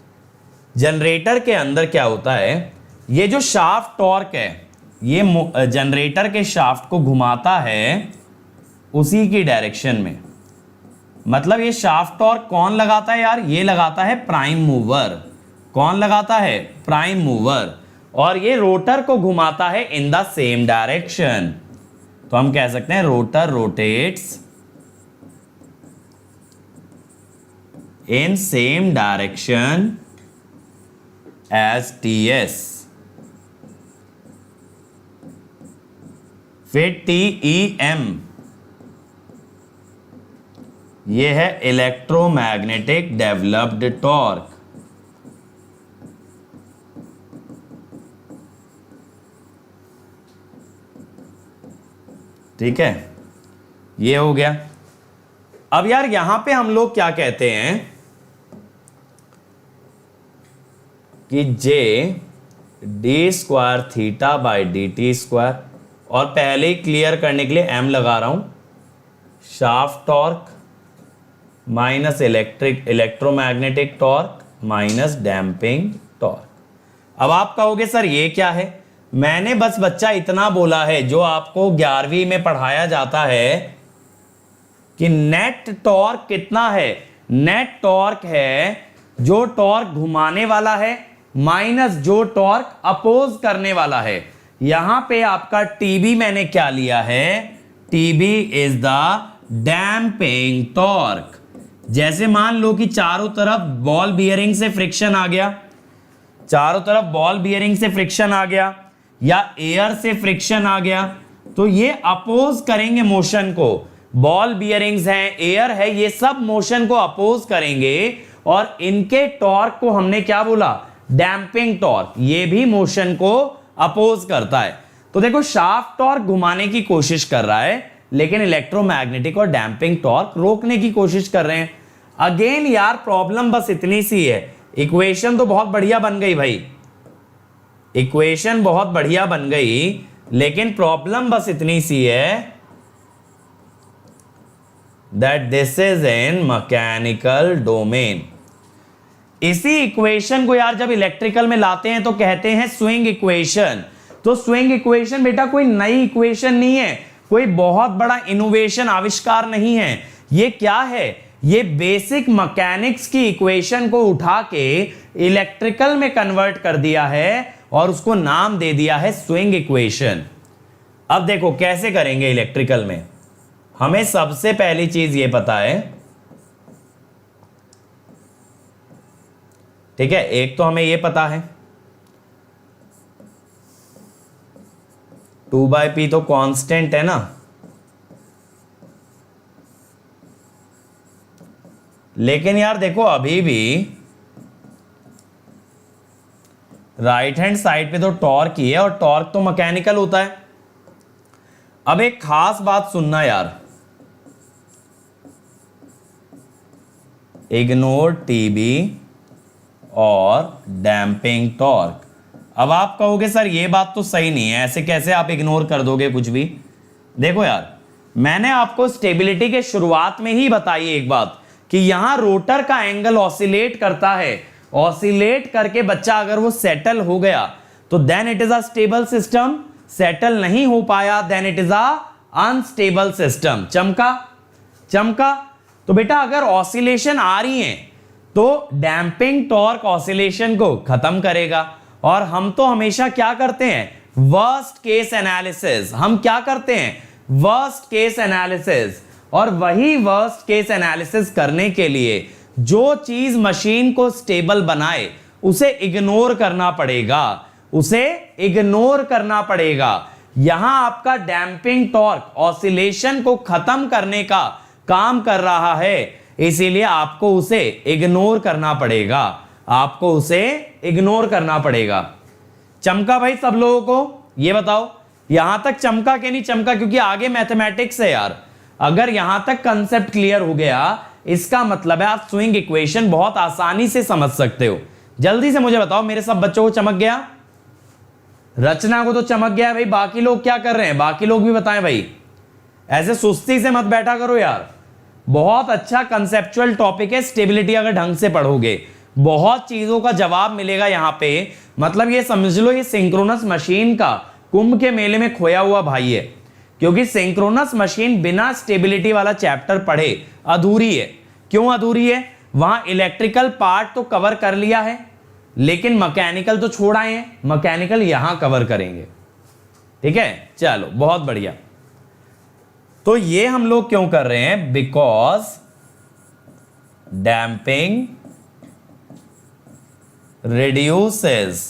जनरेटर के अंदर क्या होता है, ये जो शाफ्ट टॉर्क है, ये जनरेटर के शाफ्ट को घुमाता है उसी की डायरेक्शन में। मतलब ये शाफ्ट टॉर्क कौन लगाता है यार, ये लगाता है प्राइम मूवर। कौन लगाता है? Prime mover. और ये रोटर को घुमाता है इन द सेम डायरेक्शन। तो हम कह सकते हैं rotor rotates in same direction as TS। फिर TEM, ये है इलेक्ट्रोमैग्नेटिक डेवलप्ड टॉर्क। ठीक है, ये हो गया। अब यार यहां पे हम लोग क्या कहते हैं कि J d²θ/dt², और पहले ही क्लियर करने के लिए M लगा रहा हूं, shaft torque minus electromagnetic torque minus damping torque. अब आप कहोगे सर ये क्या है? मैंने बस बच्चा इतना बोला है जो आपको 11वीं में पढ़ाया जाता है कि नेट टॉर्क कितना है। नेट टॉर्क है जो टॉर्क घुमाने वाला है माइनस जो टॉर्क अपोज करने वाला है। यहां पे आपका TB मैंने क्या लिया है? TB is the damping torque. जैसे मान लो कि चारों तरफ बॉल बियरिंग से फ्रिक्शन आ गया, चारों तरफ बॉल बियरिंग से फ्रिक्शन आ गया या एयर से फ्रिक्शन आ गया, तो ये अपोज करेंगे मोशन को। बॉल बियरिंग्स हैं, एयर है, ये सब मोशन को अपोज करेंगे और इनके टॉर्क को हमने क्या बोला? Damping torque. ये भी मोशन को अपोज करता है। तो देखो शाफ्ट टॉर्क घुमाने की कोशिश कर रहा है, लेकिन इलेक्ट्रोमैग्नेटिक और डैम्पिंग टॉर्क रोकने की कोशिश कर रहे हैं। अगेन यार प्रॉब्लम बस इतनी सी है। इक्वेशन तो बहुत बढ़िया बन गई भाई, इक्वेशन बहुत बढ़िया बन गई, लेकिन प्रॉब्लम बस इतनी सी है that this is in mechanical domain. इसी इक्वेशन को यार जब इलेक्ट्रिकल में लाते हैं तो कहते हैं स्विंग इक्वेशन। तो स्विंग इक्वेशन बेटा कोई नई इक्वेशन नहीं है, कोई बहुत बड़ा इनोवेशन आविष्कार नहीं है। ये क्या है? ये बेसिक मैकेनिक्स की इक्वेशन को उठा के इलेक्ट्रिकल में कन्वर्ट कर दिया है और उसको नाम दे दिया है स्विंग इक्वेशन। अब देखो कैसे करेंगे इलेक्ट्रिकल में। हमें सबसे पहली चीज ये पता है, ठीक है, एक तो हमें ये पता है 2/p तो कांस्टेंट है ना, लेकिन यार देखो अभी भी राइट हैंड साइड पे तो टॉर्क ही है और टॉर्क तो मैकेनिकल होता है। अब एक खास बात सुनना यार, इग्नोर टीबी और डैम्पिंग टॉर्क। अब आप कहोगे सर ये बात तो सही नहीं है, ऐसे कैसे आप इग्नोर कर दोगे कुछ भी। देखो यार, मैंने आपको स्टेबिलिटी के शुरुआत में ही बताई एक बात कि यहां रोटर का एंगल ऑसिलेट करता है, ऑसिलेट करके बच्चा अगर वो सेटल हो गया तो then it is a stable system, settle नहीं हो पाया then it is a unstable system. चमका चमका। तो बेटा अगर ऑसिलेशन आ रही है तो डैम्पिंग टॉर्क ऑसिलेशन को खत्म करेगा। और हम तो हमेशा क्या करते हैं, वर्स्ट केस एनालिसिस। हम क्या करते हैं, वर्स्ट केस एनालिसिस। और वही वर्स्ट केस एनालिसिस करने के लिए जो चीज मशीन को स्टेबल बनाए उसे इग्नोर करना पड़ेगा, उसे इग्नोर करना पड़ेगा। यहां आपका डैम्पिंग टॉर्क ऑसिलेशन को खत्म करने का काम कर रहा है, इसीलिए आपको उसे इग्नोर करना पड़ेगा, आपको उसे इग्नोर करना पड़ेगा। चमका भाई सब लोगों को? ये बताओ यहां तक चमका कि नहीं चमका, क्योंकि आगे मैथमेटिक्स है यार। अगर यहां तक कंसेप्ट क्लियर हो गया इसका मतलब है आप स्विंग इक्वेशन बहुत आसानी से समझ सकते हो। जल्दी से मुझे बताओ, मेरे सब बच्चों को चमक गया? रचना को तो चमक गया भाई, बाकी लोग क्या कर रहे हैं, बाकी लोग भी बताएं भाई। ऐसे सुस्ती से मत बैठा करो यार। बहुत अच्छा कंसेप्चुअल टॉपिक है, स्टेबिलिटी अगर ढंग से पढ़ोगे बहुत चीजों का जवाब मिलेगा यहां पे। मतलब ये समझ लो ये सिंक्रोनस मशीन का कुंभ के मेले में खोया हुआ भाई है, क्योंकि सिंक्रोनस मशीन बिना स्टेबिलिटी वाला चैप्टर पढ़े अधूरी है। क्यों अधूरी है? वहां इलेक्ट्रिकल पार्ट तो कवर कर लिया है लेकिन मैकेनिकल तो छोड़ आए हैं, मैकेनिकल यहां कवर करेंगे। ठीक है, चलो बहुत बढ़िया। तो ये हम लोग क्यों कर रहे हैं, because damping reduces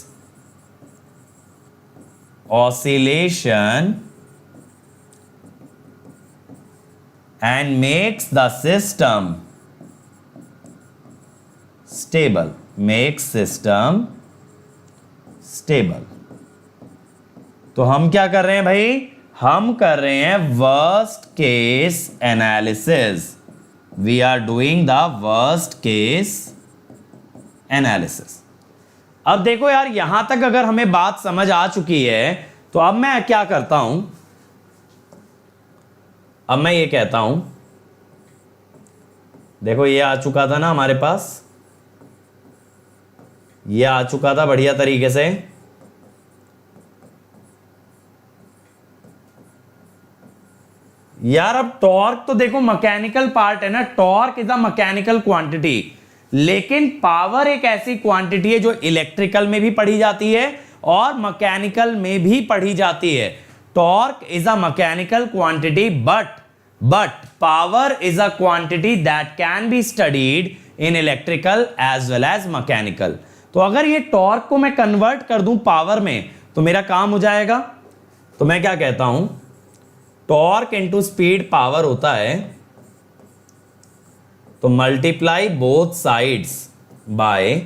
oscillation and makes the system stable, makes system stable। तो हम क्या कर रहे हैं भाई, हम कर रहे हैं worst case analysis. We are doing the worst case analysis. अब देखो यार, यहां तक अगर हमें बात समझ आ चुकी है तो अब मैं क्या करता हूं, अब मैं ये कहता हूं, देखो ये आ चुका था ना हमारे पास, ये आ चुका था बढ़िया तरीके से। यार अब टॉर्क तो देखो मैकेनिकल पार्ट है ना, torque is a mechanical quantity, लेकिन पावर एक ऐसी क्वांटिटी है जो इलेक्ट्रिकल में भी पढ़ी जाती है और मैकेनिकल में भी पढ़ी जाती है। Torque is a mechanical quantity but power is a quantity that can be studied in electrical as well as mechanical. तो अगर ये टॉर्क को मैं कन्वर्ट कर दूं पावर में तो मेरा काम हो जाएगा। तो मैं क्या कहता हूं, टॉर्क इनटू स्पीड पावर होता है, तो multiply both sides by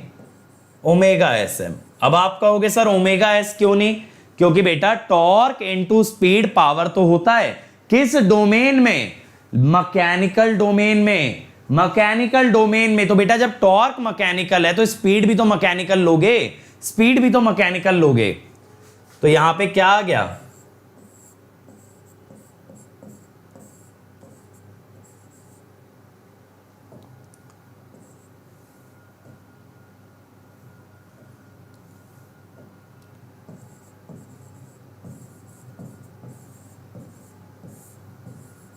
omega S M. अब आप कहोगे सर ओमेगा एस क्यों नहीं, क्योंकि बेटा टॉर्क इनटू स्पीड पावर तो होता है किस डोमेन में, मैकेनिकल डोमेन में, मैकेनिकल डोमेन में। तो बेटा जब टॉर्क मैकेनिकल है तो स्पीड भी तो मैकेनिकल लोगे, स्पीड भी तो मैकेनिकल लोगे। तो यहां पे क्या आ गया,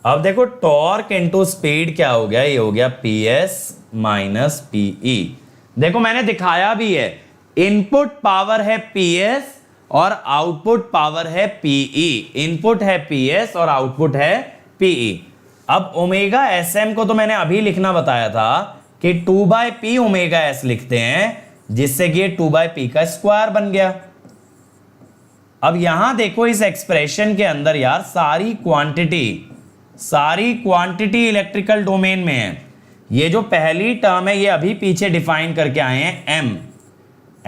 अब देखो टॉर्क इनटू स्पीड क्या हो गया, ये हो गया PS माइनस PE। देखो मैंने दिखाया भी है, इनपुट पावर है PS और आउटपुट पावर है PE। इनपुट है PS और आउटपुट है PE। अब ओमेगा SM को तो मैंने अभी लिखना बताया था कि 2/p ओमेगा S लिखते हैं, जिससे कि ये 2/p का स्क्वायर बन गया। अब यहां देखो इस एक्सप्रेशन के अंदर यार सारी क्वांटिटी इलेक्ट्रिकल डोमेन में है। ये जो पहली टर्म है ये अभी पीछे डिफाइन करके आए हैं,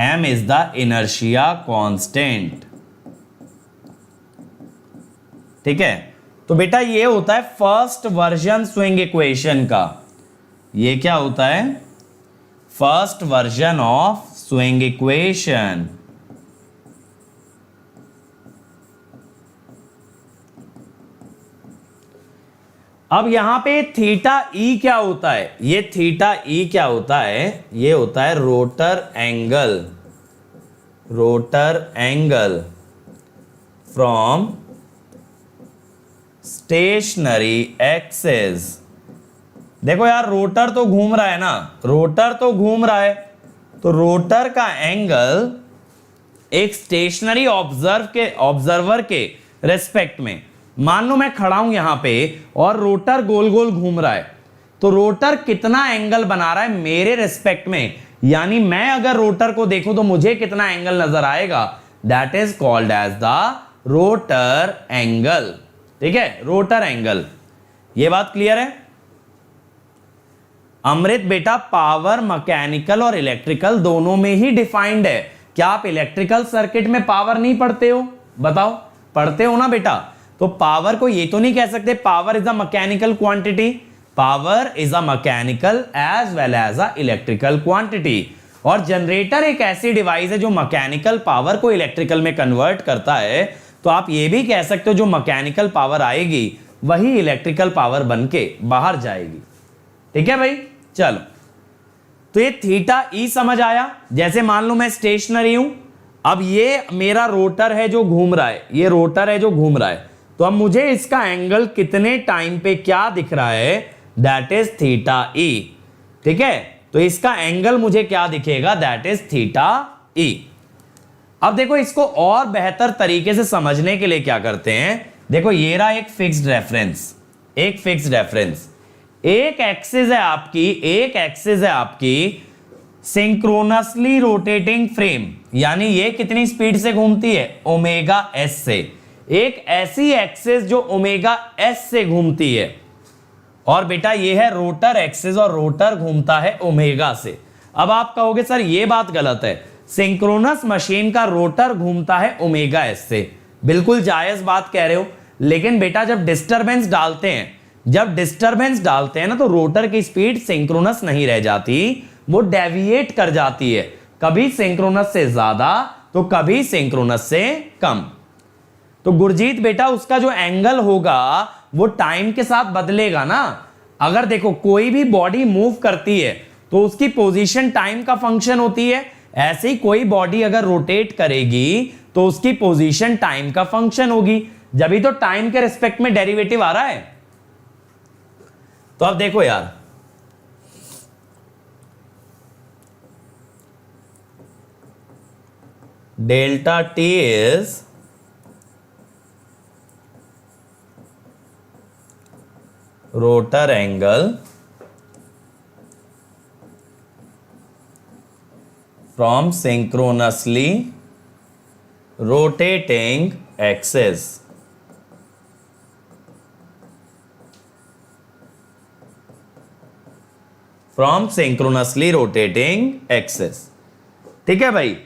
m is the inertia constant. ठीक है, तो बेटा ये होता है फर्स्ट वर्जन स्विंग इक्वेशन का। ये क्या होता है? First version of swing equation. अब यहां पे थीटा ई क्या होता है? ये थीटा ई क्या होता है? ये होता है rotor angle from stationary axis. देखो यार रोटर तो घूम रहा है ना, तो रोटर का एंगल एक स्टेशनरी ऑब्जर्वर के रेस्पेक्ट में, मान लो मैं खड़ा हूं यहां पे और रोटर गोल गोल घूम रहा है, तो रोटर कितना एंगल बना रहा है मेरे रेस्पेक्ट में, यानी मैं अगर रोटर को देखूं तो मुझे कितना एंगल नजर आएगा, that is called as the rotor angle. ठीक है, रोटर एंगल। ये बात क्लियर है? अमृत बेटा पावर मैकेनिकल और इलेक्ट्रिकल दोनों में ही डिफाइंड है। क्या आप इलेक्ट्रिकल सर्किट में पावर नहीं पढ़ते हो? बताओ, पढ़ते हो ना बेटा? तो पावर को ये तो नहीं कह सकते power is a mechanical quantity. Power is a mechanical as well as a electrical quantity. और जनरेटर एक ऐसी डिवाइस है जो मैकेनिकल पावर को इलेक्ट्रिकल में कन्वर्ट करता है। तो आप ये भी कह सकते हो जो मैकेनिकल पावर आएगी वही इलेक्ट्रिकल पावर बन के बाहर जाएगी। ठीक है भाई, चलो। तो ये थीटा ई समझ आया। जैसे मान लो मैं स्टेशनरी हूं, अब ये मेरा रोटर है जो घूम रहा है, ये रोटर है जो घूम रहा है, तो अब मुझे इसका एंगल कितने टाइम पे क्या दिख रहा है, दैट इज थीटा ई। ठीक है, तो इसका एंगल मुझे क्या दिखेगा, दैट इज थीटा ई। अब देखो इसको और बेहतर तरीके से समझने के लिए क्या करते हैं, देखो ये रहा एक फिक्स्ड रेफरेंस, एक एक्सिस है आपकी सिंक्रोनसली रोटेटिंग फ्रेम, यानी ये कितनी स्पीड से घूमती है, ओमेगा एस से। एक ऐसी एक्सिस जो ओमेगा एस से घूमती है, और बेटा ये है रोटर एक्सिस और रोटर घूमता है ओमेगा से। अब आप कहोगे सर ये बात गलत है, सिंक्रोनस मशीन का रोटर घूमता है ओमेगा एस से। बिल्कुल जायज बात कह रहे हो, लेकिन बेटा जब डिस्टरबेंस डालते हैं ना, तो रोटर की स्पीड सिंक्रोनस नहीं रह जाती, वो डेविएट कर जाती है, कभी सिंक्रोनस से ज्यादा तो कभी सिंक्रोनस से कम। तो गुरजीत बेटा उसका जो एंगल होगा वो टाइम के साथ बदलेगा ना। अगर देखो कोई भी बॉडी मूव करती है तो उसकी पोजीशन टाइम का फंक्शन होती है, ऐसे ही कोई बॉडी अगर रोटेट करेगी तो उसकी पोजीशन टाइम का फंक्शन होगी, जब भी तो टाइम के रिस्पेक्ट में डेरिवेटिव आ रहा है। तो अब देखो यार, delta T is rotor angle from synchronously rotating axis। from synchronously rotating axis। ठीक है भाई,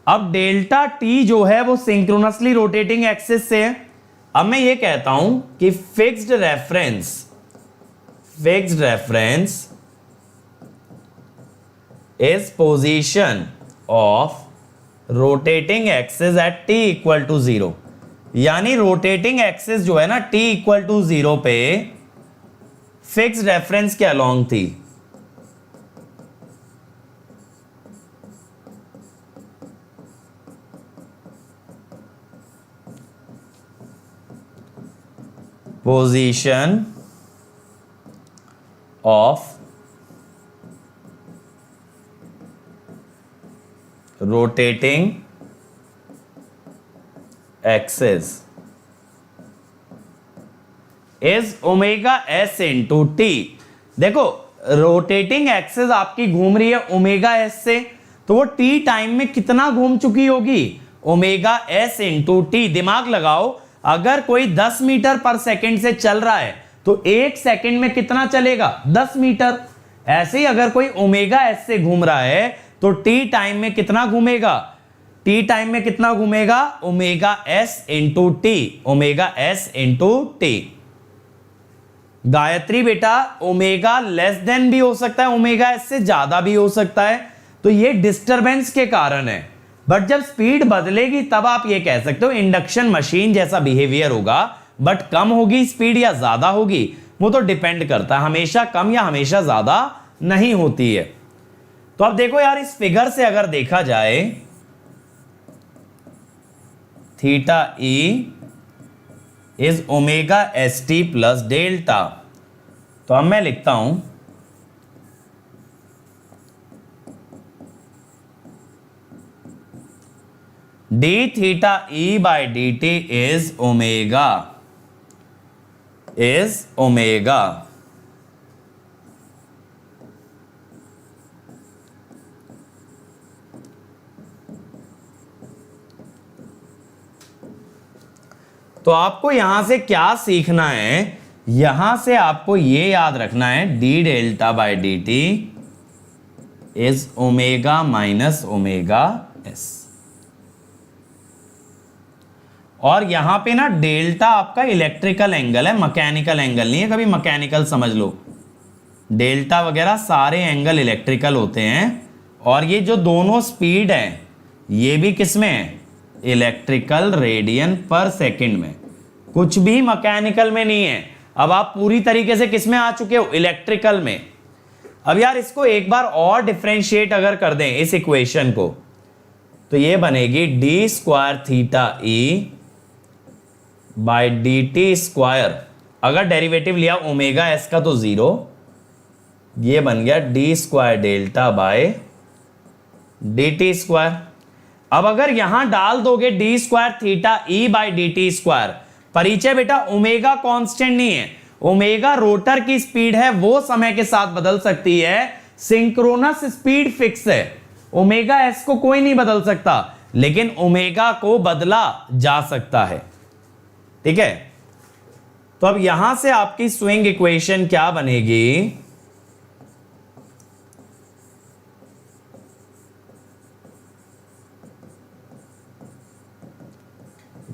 अब डेल्टा टी जो है वो सिंक्रोनसली रोटेटिंग एक्सिस से है। अब मैं ये कहता हूं कि fixed reference is position of rotating axis at t equal to 0, यानी रोटेटिंग एक्सिस जो है ना t equal to 0 पे फिक्स्ड रेफरेंस के अलोंग थी। Position of rotating axis is omega S into T. देखो रोटेटिंग एक्सिस आपकी घूम रही है ओमेगा एस से, तो वो टी टाइम में कितना घूम चुकी होगी, ओमेगा एस इंटू टी। दिमाग लगाओ, अगर कोई 10 मीटर पर सेकंड से चल रहा है तो 1 सेकंड में कितना चलेगा, 10 मीटर। ऐसे ही अगर कोई ओमेगा एस से घूम रहा है तो टी टाइम में कितना घूमेगा, टी टाइम में कितना घूमेगा, omega S into T, omega S into T. Gayatri बेटा ओमेगा लेस देन भी हो सकता है, ओमेगा एस से ज्यादा भी हो सकता है, तो ये डिस्टरबेंस के कारण है। बट जब स्पीड बदलेगी तब आप ये कह सकते हो इंडक्शन मशीन जैसा बिहेवियर होगा, बट कम होगी स्पीड या ज्यादा होगी वो तो डिपेंड करता है, हमेशा कम या हमेशा ज्यादा नहीं होती है। तो अब देखो यार, इस फिगर से अगर देखा जाए theta E is omega S T plus delta, तो अब मैं लिखता हूं D theta E bye D T is omega तो आपको यहां से क्या सीखना है, यहां से आपको ये याद रखना है D delta by D T is omega minus omega S. और यहां पे ना डेल्टा आपका इलेक्ट्रिकल एंगल है, मैकेनिकल एंगल नहीं है, कभी मैकेनिकल समझ लो। डेल्टा वगैरह सारे एंगल इलेक्ट्रिकल होते हैं, और ये जो दोनों स्पीड है ये भी किसमें है, इलेक्ट्रिकल रेडियन पर सेकंड में, कुछ भी मैकेनिकल में नहीं है। अब आप पूरी तरीके से किसमें आ चुके हो, इलेक्ट्रिकल में। अब यार इसको एक बार और डिफरेंशिएट अगर कर दें इस इक्वेशन को, तो ये बनेगी D square theta E bye D T square. अगर डेरिवेटिव लिया ओमेगा एस का तो 0, ये बन गया D square delta by D T square. अब अगर यहां डाल दोगे D square theta E bye D T square, परिचय बेटा ओमेगा कांस्टेंट नहीं है, ओमेगा रोटर की स्पीड है, वो समय के साथ बदल सकती है, सिंक्रोनस स्पीड फिक्स है, ओमेगा एस को कोई नहीं बदल सकता, लेकिन ओमेगा को बदला जा सकता है। ठीक है, तो अब यहां से आपकी स्विंग इक्वेशन क्या बनेगी,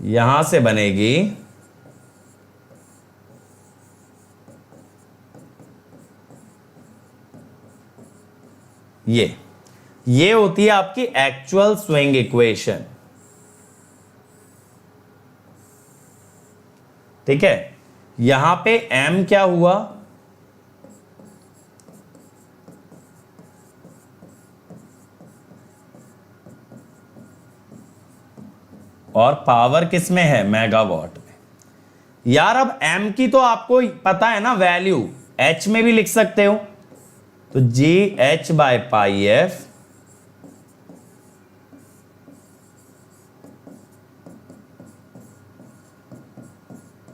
यहां से बनेगी ये होती है आपकी एक्चुअल स्विंग इक्वेशन। ठीक है, यहां पे m क्या हुआ, और पावर किस में है, मेगावाट में। यार अब m की तो आपको पता है ना वैल्यू, h में भी लिख सकते हो, तो जी एच बाय पाई एफ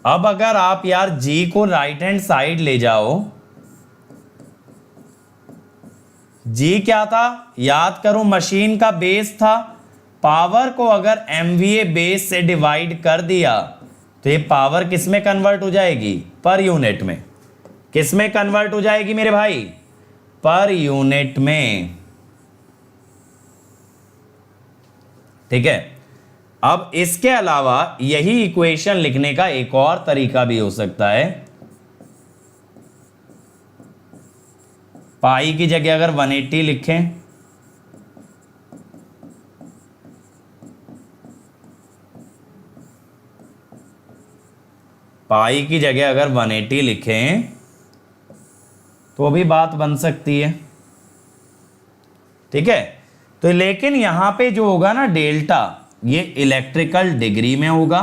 अब अगर आप यार g को राइट हैंड साइड ले जाओ, g क्या था याद करो, मशीन का बेस था, पावर को अगर MVA बेस से डिवाइड कर दिया तो ये पावर किस में कन्वर्ट हो जाएगी, पर यूनिट में। किस में कन्वर्ट हो जाएगी मेरे भाई, पर यूनिट में। ठीक है, अब इसके अलावा यही इक्वेशन लिखने का एक और तरीका भी हो सकता है, पाई की जगह अगर 180 लिखें, पाई की जगह अगर 180 लिखें तो भी बात बन सकती है। ठीक है, तो लेकिन यहां पे जो होगा ना डेल्टा, ये इलेक्ट्रिकल डिग्री में होगा,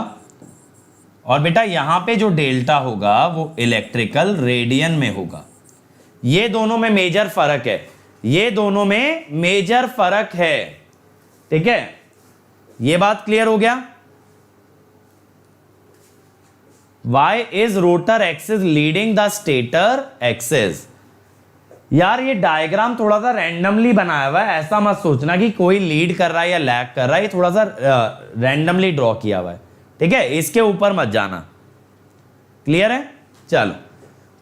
और बेटा यहां पे जो डेल्टा होगा वो इलेक्ट्रिकल रेडियन में होगा। ये दोनों में मेजर फर्क है, ये दोनों में मेजर फर्क है, ठीक है। ये बात क्लियर हो गया। Why is rotor axis leading the stator axis? यार ये डायग्राम थोड़ा सा रैंडमली बनाया हुआ है, ऐसा मत सोचना कि कोई लीड कर रहा है या लैग कर रहा है, ये थोड़ा सा रैंडमली ड्रॉ किया हुआ है, ठीक है, इसके ऊपर मत जाना। क्लियर है? चलो,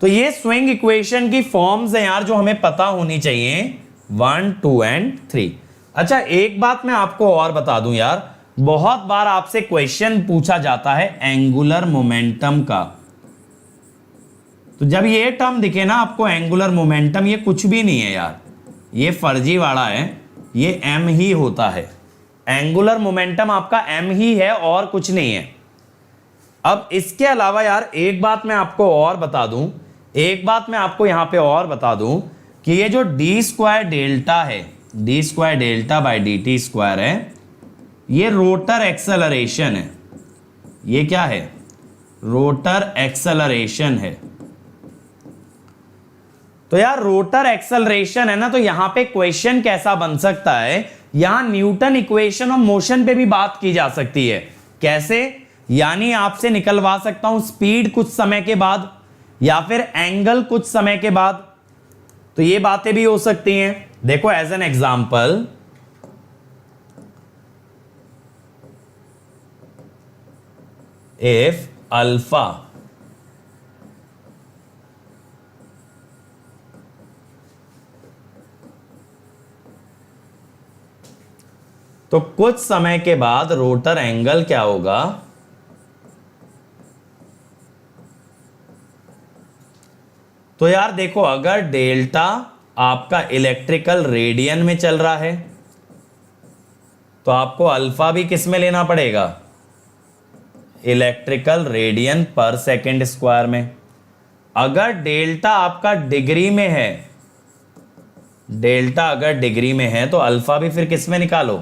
तो ये स्विंग इक्वेशन की फॉर्म्स हैं यार जो हमें पता होनी चाहिए, 1, 2 एंड 3। अच्छा एक बात मैं आपको और बता दूं यार, बहुत बार आपसे क्वेश्चन पूछा जाता है एंगुलर मोमेंटम का। तो जब ये टर्म दिखे ना आपको एंगुलर मोमेंटम, ये कुछ भी नहीं है यार, ये फर्जी वाला है, ये m ही होता है। एंगुलर मोमेंटम आपका m ही है और कुछ नहीं है। अब इसके अलावा यार एक बात मैं आपको और बता दूं, एक बात मैं आपको यहां पे और बता दूं कि ये जो d स्क्वायर डेल्टा है, d square delta by dt square है, ये रोटर एक्सेलरेशन है। ये क्या है? रोटर एक्सेलरेशन है। तो यार रोटर एक्सेलरेशन है ना, तो यहां पे क्वेश्चन कैसा बन सकता है, यहां न्यूटन इक्वेशन ऑफ मोशन पे भी बात की जा सकती है। कैसे? यानी आपसे निकलवा सकता हूं स्पीड कुछ समय के बाद या फिर एंगल कुछ समय के बाद, तो ये बातें भी हो सकती हैं। देखो as an example, if alpha तो कुछ समय के बाद रोटर एंगल क्या होगा, तो यार देखो अगर डेल्टा आपका इलेक्ट्रिकल रेडियन में चल रहा है तो आपको अल्फा भी किस में लेना पड़ेगा, इलेक्ट्रिकल रेडियन पर सेकेंड स्क्वायर में। अगर डेल्टा आपका डिग्री में है, डेल्टा अगर डिग्री में है तो अल्फा भी फिर किस में निकालो,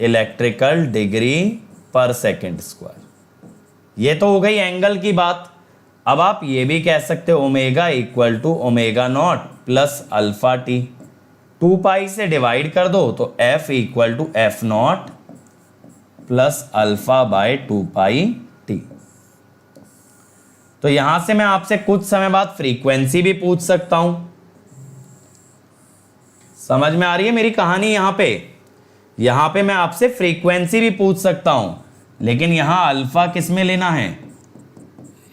इलेक्ट्रिकल डिग्री पर सेकेंड स्क्वायर। ये तो हो गई एंगल की बात। अब आप ये भी कह सकते हो omega equal to omega not plus alpha T, 2 pi से डिवाइड कर दो तो F equal to F not plus alpha by 2 pi T. तो यहां से मैं आपसे कुछ समय बाद फ्रीक्वेंसी भी पूछ सकता हूं। समझ में आ रही है मेरी कहानी? यहां पे मैं आपसे फ्रीक्वेंसी भी पूछ सकता हूं, लेकिन यहां अल्फा किस में लेना है,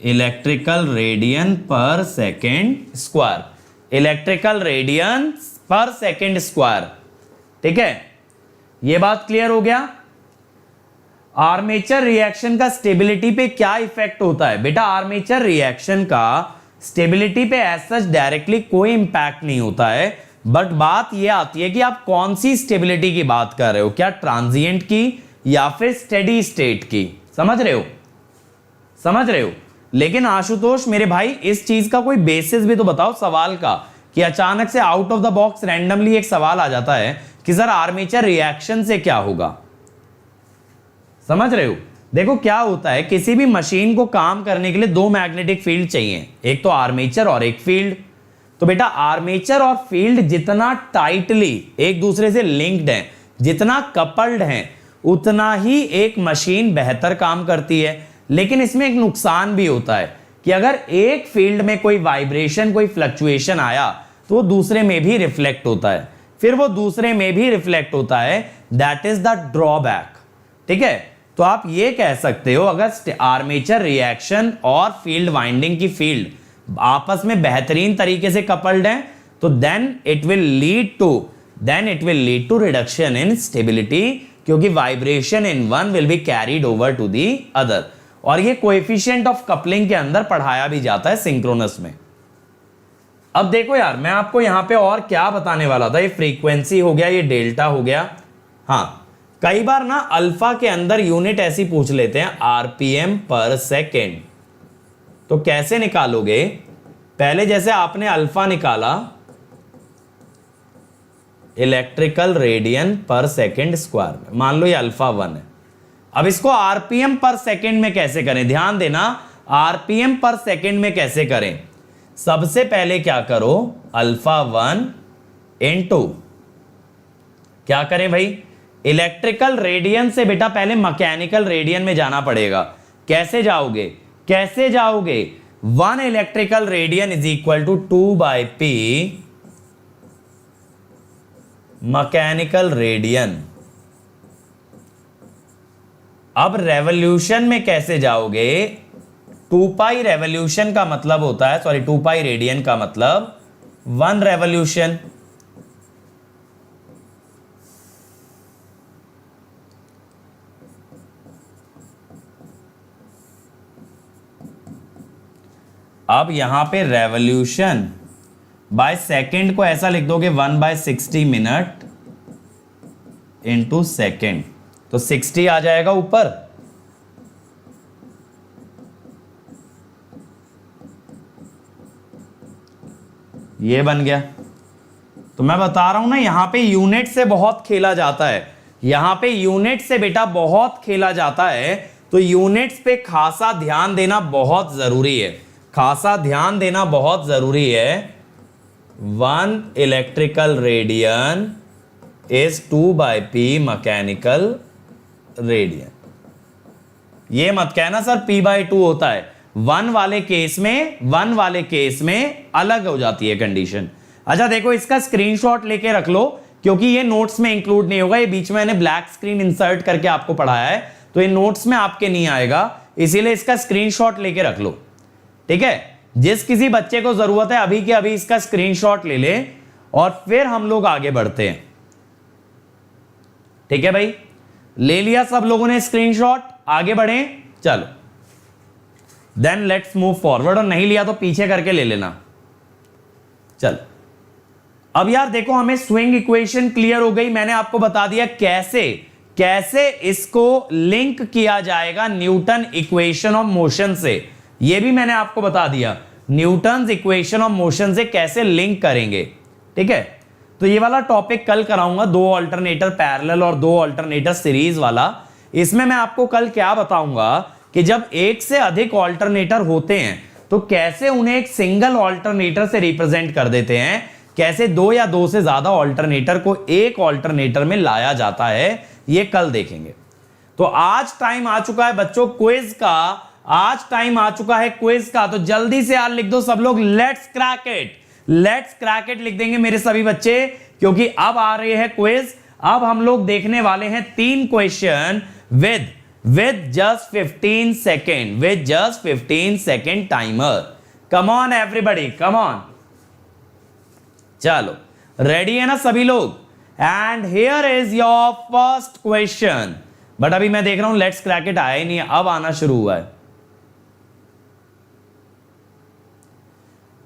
इलेक्ट्रिकल रेडियन पर सेकेंड स्क्वायर, इलेक्ट्रिकल रेडियन पर सेकेंड स्क्वायर, ठीक है। यह बात क्लियर हो गया। आर्मेचर रिएक्शन का स्टेबिलिटी पे क्या इफेक्ट होता है? बेटा आर्मेचर रिएक्शन का स्टेबिलिटी पे एज सच डायरेक्टली कोई इंपैक्ट नहीं होता है, बट बात यह आती है कि आप कौन सी स्टेबिलिटी की बात कर रहे हो, क्या ट्रांजिएंट की या फिर स्टेडी स्टेट की। समझ रहे हो? समझ रहे हो? लेकिन आशुतोष मेरे भाई इस चीज का कोई बेसिस भी तो बताओ सवाल का, कि अचानक से out of the box randomly एक सवाल आ जाता है कि सर आर्मेचर रिएक्शन से क्या होगा। समझ रहे हो? देखो क्या होता है, किसी भी मशीन को काम करने के लिए 2 मैग्नेटिक फील्ड चाहिए, एक तो आर्मेचर और एक फील्ड। तो बेटा आर्मेचर और फील्ड जितना टाइटली एक दूसरे से लिंक्ड हैं, जितना कपल्ड हैं, उतना ही एक मशीन बेहतर काम करती है। लेकिन इसमें एक नुकसान भी होता है कि अगर एक फील्ड में कोई वाइब्रेशन, कोई फ्लक्चुएशन आया तो वो दूसरे में भी रिफ्लेक्ट होता है, फिर वो दूसरे में भी रिफ्लेक्ट होता है, दैट इज द ड्रॉबैक, ठीक है। तो आप ये कह सकते हो अगर आर्मेचर रिएक्शन और फील्ड वाइंडिंग की फील्ड आपस में बेहतरीन तरीके से कपल्ड हैं तो then it will lead to reduction in stability, क्योंकि vibration in one will be carried over to the other. और ये कोएफिशिएंट ऑफ कपलिंग के अंदर पढ़ाया भी जाता है सिंक्रोनस में। अब देखो यार मैं आपको यहां पे और क्या बताने वाला था, ये फ्रीक्वेंसी हो गया, ये डेल्टा हो गया। हाँ, कई बार ना अल्फा के अंदर यूनिट ऐसी पूछ लेते हैं आरपीएम पर सेकेंड। तो कैसे निकालोगे? पहले जैसे आपने अल्फा निकाला इलेक्ट्रिकल रेडियन पर सेकेंड स्क्वायर में, मान लो ये अल्फा 1 है, अब इसको आरपीएम पर सेकेंड में कैसे करें, ध्यान देना, आरपीएम पर सेकेंड में कैसे करें। सबसे पहले क्या करो, अल्फा 1 इनटू, क्या करें भाई, इलेक्ट्रिकल रेडियन से बेटा पहले मैकेनिकल रेडियन में जाना पड़ेगा। कैसे जाओगे, कैसे जाओगे, 1 electrical radian is equal to 2/p mechanical radian. अब रेवोल्यूशन में कैसे जाओगे, 2 पाई रेवोल्यूशन का मतलब होता है, सॉरी 2 पाई रेडियन का मतलब 1 रेवोल्यूशन। अब यहां पे रेवोल्यूशन बाय सेकेंड को ऐसा लिख दोगे 1/60 मिनट इनटू सेकेंड, तो 60 आ जाएगा ऊपर। ये बन गया। तो मैं बता रहा हूं ना, यहां पे यूनिट से बहुत खेला जाता है, यहां पे यूनिट से बेटा बहुत खेला जाता है, तो यूनिट्स पे खासा ध्यान देना बहुत जरूरी है, खासा ध्यान देना बहुत जरूरी है। 1 electrical radian is 2/p mechanical radian. ये मत कहना सर p/2 होता है, 1 वाले केस में अलग हो जाती है कंडीशन। अच्छा देखो, इसका स्क्रीनशॉट लेके रख लो, क्योंकि ये नोट्स में इंक्लूड नहीं होगा, ये बीच में मैंने ब्लैक स्क्रीन इंसर्ट करके आपको पढ़ाया है, तो ये नोट्स में आपके नहीं आएगा, इसीलिए इसका स्क्रीनशॉट लेके रख लो, ठीक है। जिस किसी बच्चे को जरूरत है अभी के अभी इसका स्क्रीनशॉट ले ले, और फिर हम लोग आगे बढ़ते हैं, ठीक है भाई। ले लिया सब लोगों ने स्क्रीनशॉट, आगे बढ़े, चलो देन लेट्स मूव फॉरवर्ड, और नहीं लिया तो पीछे करके ले लेना। चल अब यार देखो, हमें स्विंग इक्वेशन क्लियर हो गई, मैंने आपको बता दिया कैसे कैसे इसको लिंक किया जाएगा न्यूटन इक्वेशन ऑफ मोशन से, यह भी मैंने आपको बता दिया, न्यूटन इक्वेशन ऑफ मोशन से कैसे लिंक करेंगे, ठीक है। तो ये वाला टॉपिक कल कराऊंगा, 2 अल्टरनेटर पैरेलल और 2 अल्टरनेटर सीरीज वाला। इसमें मैं आपको कल क्या बताऊंगा कि जब एक से अधिक अल्टरनेटर होते हैं तो कैसे उन्हें एक सिंगल अल्टरनेटर से रिप्रेजेंट कर देते हैं, कैसे 2 या 2 से ज्यादा अल्टरनेटर को एक अल्टरनेटर में लाया जाता है, ये कल देखेंगे। तो आज टाइम आ चुका है बच्चों क्विज का, आज टाइम आ चुका है क्विज का, तो जल्दी से यार लिख दो सब लोग, let's crack it, let's crack it लिख देंगे मेरे सभी बच्चे, क्योंकि अब आ रहे हैं क्विज। अब हम लोग देखने वाले हैं 3 question with just 15 second, with just 15 second timer. Come on everybody, come on. चलो रेडी है ना सभी लोग, and here is your first question. But अभी मैं देख रहा हूं लेट्स क्रैक इट आया ही नहीं है, अब आना शुरू हुआ है।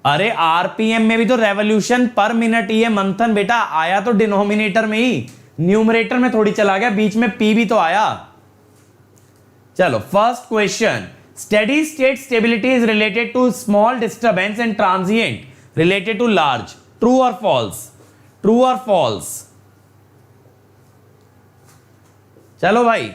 अरे आरपीएम में भी तो रेवोल्यूशन पर मिनट ही है मंथन बेटा, आया तो डिनोमिनेटर में ही, न्यूमरेटर में थोड़ी चला गया, बीच में पी भी तो आया। चलो first question, steady state stability is related to small disturbance and transient related to large, true और फॉल्स, ट्रू और फॉल्स। चलो भाई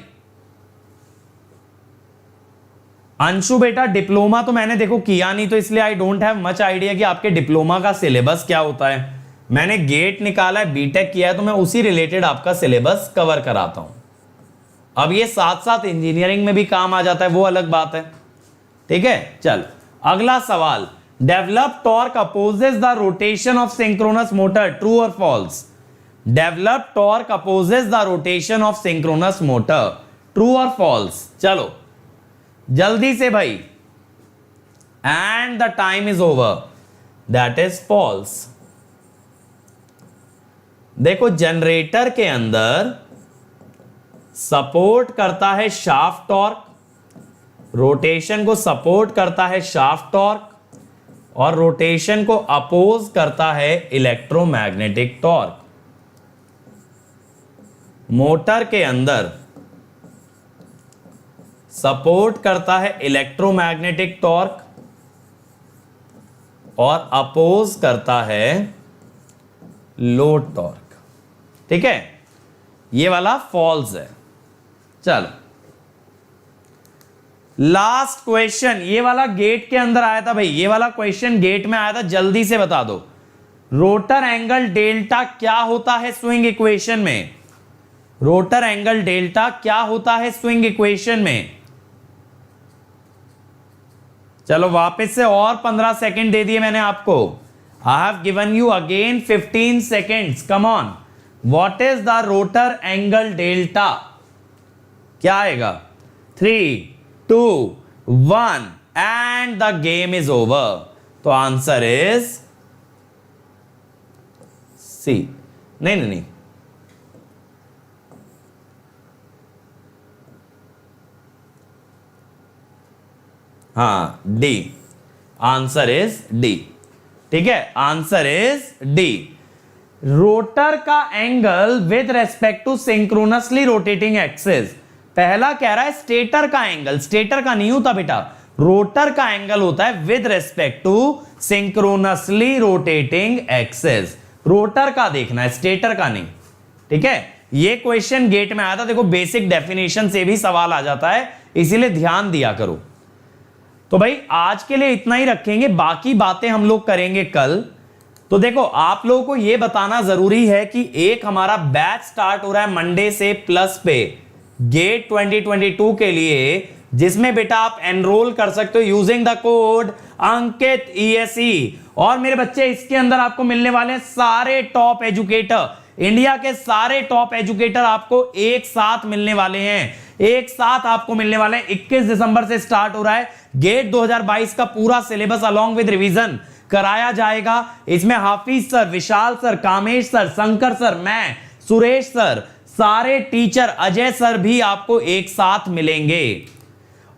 अंशु बेटा, डिप्लोमा तो मैंने देखो किया नहीं, तो इसलिए I don't have much idea कि आपके डिप्लोमा का सिलेबस क्या होता है। मैंने गेट निकाला है, बीटेक किया है, तो मैं उसी रिलेटेड आपका सिलेबस कवर कराता हूं। अब ये साथ साथ इंजीनियरिंग में भी काम आ जाता है, वो अलग बात है, ठीक है। चल अगला सवाल, develop torque opposes the rotation of synchronous motor, true और false. Develop torque opposes the rotation of synchronous motor, true और फॉल्स। चलो जल्दी से भाई, and the time is over, that is false. देखो जनरेटर के अंदर सपोर्ट करता है शाफ्ट टॉर्क, रोटेशन को सपोर्ट करता है शाफ्ट टॉर्क, और रोटेशन को अपोज करता है इलेक्ट्रोमैग्नेटिक टॉर्क। मोटर के अंदर सपोर्ट करता है इलेक्ट्रोमैग्नेटिक टॉर्क और अपोज करता है लोड टॉर्क, ठीक है। ये वाला फॉल्स है। चलो लास्ट क्वेश्चन, ये वाला गेट के अंदर आया था भाई, ये वाला क्वेश्चन गेट में आया था, जल्दी से बता दो। रोटर एंगल डेल्टा क्या होता है स्विंग इक्वेशन में? रोटर एंगल डेल्टा क्या होता है स्विंग इक्वेशन में? चलो वापस से और 15 सेकंड दे दिए मैंने आपको। I have given you again 15 seconds. Come on, what is the rotor angle delta? क्या आएगा? 3, 2, 1 and the game is over. तो आंसर इज सी। नहीं, हाँ, डी। Answer is D. ठीक है, आंसर इज डी। रोटर का angle with respect to synchronously rotating axis. पहला कह रहा है स्टेटर का एंगल, स्टेटर का नहीं होता बेटा, रोटर का एंगल होता है with respect to synchronously rotating axis. Rotor का देखना है, स्टेटर का नहीं। ठीक है, ये क्वेश्चन गेट में आया था। देखो बेसिक डेफिनेशन से भी सवाल आ जाता है, इसीलिए ध्यान दिया करो। तो भाई आज के लिए इतना ही रखेंगे, बाकी बातें हम लोग करेंगे कल। तो देखो आप लोगों को यह बताना जरूरी है कि एक हमारा बैच स्टार्ट हो रहा है मंडे से प्लस पे गेट 2022 के लिए, जिसमें बेटा आप एनरोल कर सकते हो using the code Ankit ESE। और मेरे बच्चे इसके अंदर आपको मिलने वाले हैं सारे टॉप एजुकेटर, इंडिया के सारे टॉप एजुकेटर आपको एक साथ मिलने वाले हैं, एक साथ आपको मिलने वाले हैं। 21 दिसंबर से स्टार्ट हो रहा है गेट 2022 का पूरा सिलेबस अलॉन्ग विद रिवीजन कराया जाएगा। इसमें Hafiz sir, Vishal sir, Kamesh sir, Shankar sir, मैं, सुरेश सर, सारे टीचर, अजय सर भी आपको एक साथ मिलेंगे।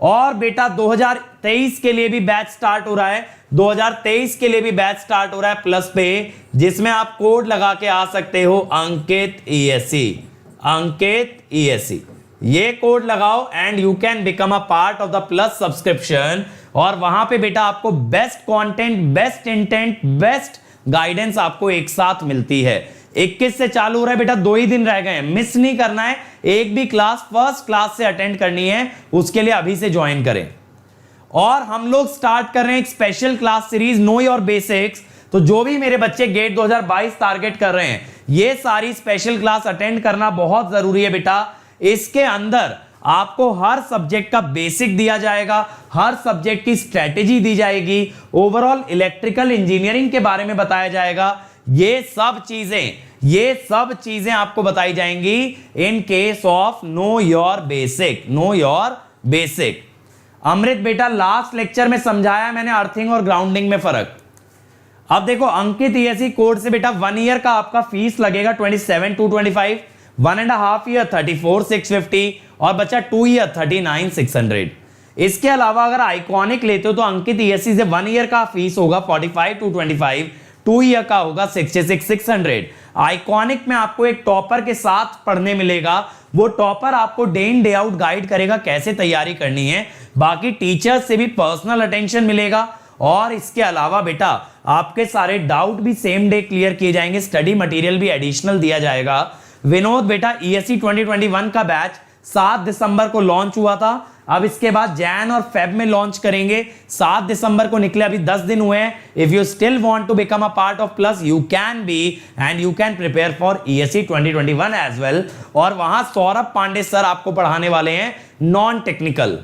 और बेटा 2023 के लिए भी बैच स्टार्ट हो रहा है, 2023 के लिए भी बैच स्टार्ट हो रहा है प्लस पे, जिसमें आप कोड लगा के आ सकते हो अंकित ESE, अंकित ESE। ये कोड लगाओ and you can become a part of the plus subscription. और वहां पे बेटा आपको best content, best intent, best guidance आपको एक साथ मिलती है। 21 से चालू हो रहा है बेटा, 2 ही दिन रह गए हैं, मिस नहीं करना है। एक भी क्लास फर्स्ट क्लास से अटेंड करनी है, उसके लिए अभी से ज्वाइन करें। और हम लोग स्टार्ट कर रहे हैं एक special class series know your basics. तो जो भी मेरे बच्चे गेट 2022 टारगेट कर रहे हैं, ये सारी स्पेशल क्लास अटेंड करना बहुत जरूरी है बेटा। इसके अंदर आपको हर सब्जेक्ट का बेसिक दिया जाएगा, हर सब्जेक्ट की स्ट्रेटेजी दी जाएगी, ओवरऑल इलेक्ट्रिकल इंजीनियरिंग के बारे में बताया जाएगा। ये सब चीजें आपको बताई जाएंगी in case of know your basic, know your basic. Amrit बेटा लास्ट लेक्चर में समझाया मैंने अर्थिंग और ग्राउंडिंग में फर्क। अब देखो अंकित ESE कोड से बेटा 1 ईयर का आपका फीस लगेगा 27,225, 1.5 ईयर 34,650 और बचा 2 ईयर 39,600। इसके अलावा अगर आइकॉनिक लेते हो तो अंकित ESE से 1 ईयर का फीस होगा 45,225, 2 ईयर का होगा 66,600। आइकॉनिक में आपको एक टॉपर के साथ पढ़ने मिलेगा, वो टॉपर आपको day in day out guide करेगा कैसे तैयारी करनी है। बाकी टीचर्स से भी पर्सनल अटेंशन मिलेगा। और इसके अलावा बेटा आपके सारे डाउट भी सेम डे क्लियर किए जाएंगे, स्टडी मटेरियल भी एडिशनल दिया जाएगा। विनोद बेटा ESE 2021 का बैच 7 दिसंबर को लॉन्च हुआ था, अब इसके बाद जैन और फेब में लॉन्च करेंगे। 7 दिसंबर को निकले, अभी 10 दिन हुए हैं। If you still want to become a part of plus, you can be and you can prepare for ESE 2021 as well. और वहां सौरभ पांडे सर आपको पढ़ाने वाले हैं नॉन टेक्निकल।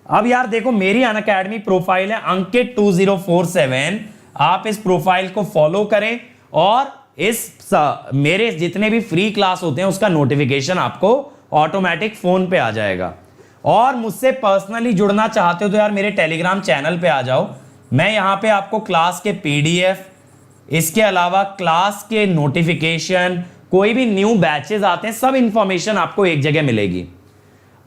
अब यार देखो मेरी अनअकैडमी प्रोफाइल है अंकित 2047, आप इस प्रोफाइल को फॉलो करें और इस मेरे जितने भी फ्री क्लास होते हैं उसका नोटिफिकेशन आपको ऑटोमेटिक फोन पे आ जाएगा। और मुझसे पर्सनली जुड़ना चाहते हो तो यार मेरे टेलीग्राम चैनल पे आ जाओ। मैं यहाँ पे आपको क्लास के PDF, इसके अलावा क्लास के नोटिफिकेशन, कोई भी न्यू बैचेस आते हैं, सब इंफॉर्मेशन आपको एक जगह मिलेगी।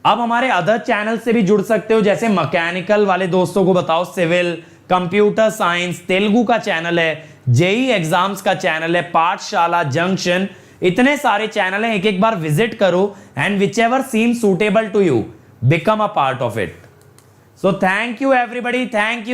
अब हमारे अदर चैनल से भी जुड़ सकते हो, जैसे मैकेनिकल वाले दोस्तों को बताओ, सिविल, कंप्यूटर साइंस, तेलुगु का चैनल है, JEE एग्जाम्स का चैनल है, पाठशाला, जंक्शन, इतने सारे चैनल हैं। एक बार विजिट करो and whichever seem suitable to you, become a part of it. So thank you everybody, thank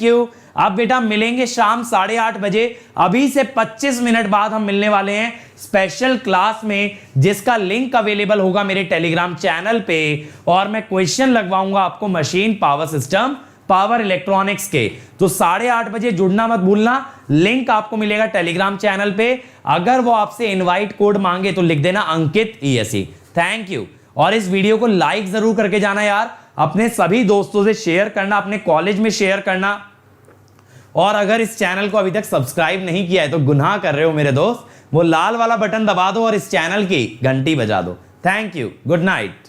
you. अब बेटा मिलेंगे शाम 8:30 बजे। अभी से 25 मिनट बाद हम मिलने वाले हैं स्पेशल क्लास में, जिसका लिंक अवेलेबल होगा मेरे टेलीग्राम चैनल पे, और मैं क्वेश्चन लगवाऊंगा आपको machine, power system, power electronics के। तो 8:30 बजे जुड़ना मत भूलना। लिंक आपको मिलेगा टेलीग्राम चैनल पे। अगर वो आपसे इनवाइट कोड मांगे तो लिख देना अंकित ESE। Thank you. और इस वीडियो को लाइक जरूर करके जाना यार, अपने सभी दोस्तों से शेयर करना, अपने कॉलेज में शेयर करना। और अगर इस चैनल को अभी तक सब्सक्राइब नहीं किया है तो गुनाह कर रहे हो मेरे दोस्त, वो लाल वाला बटन दबा दो और इस चैनल की घंटी बजा दो। Thank you, good night.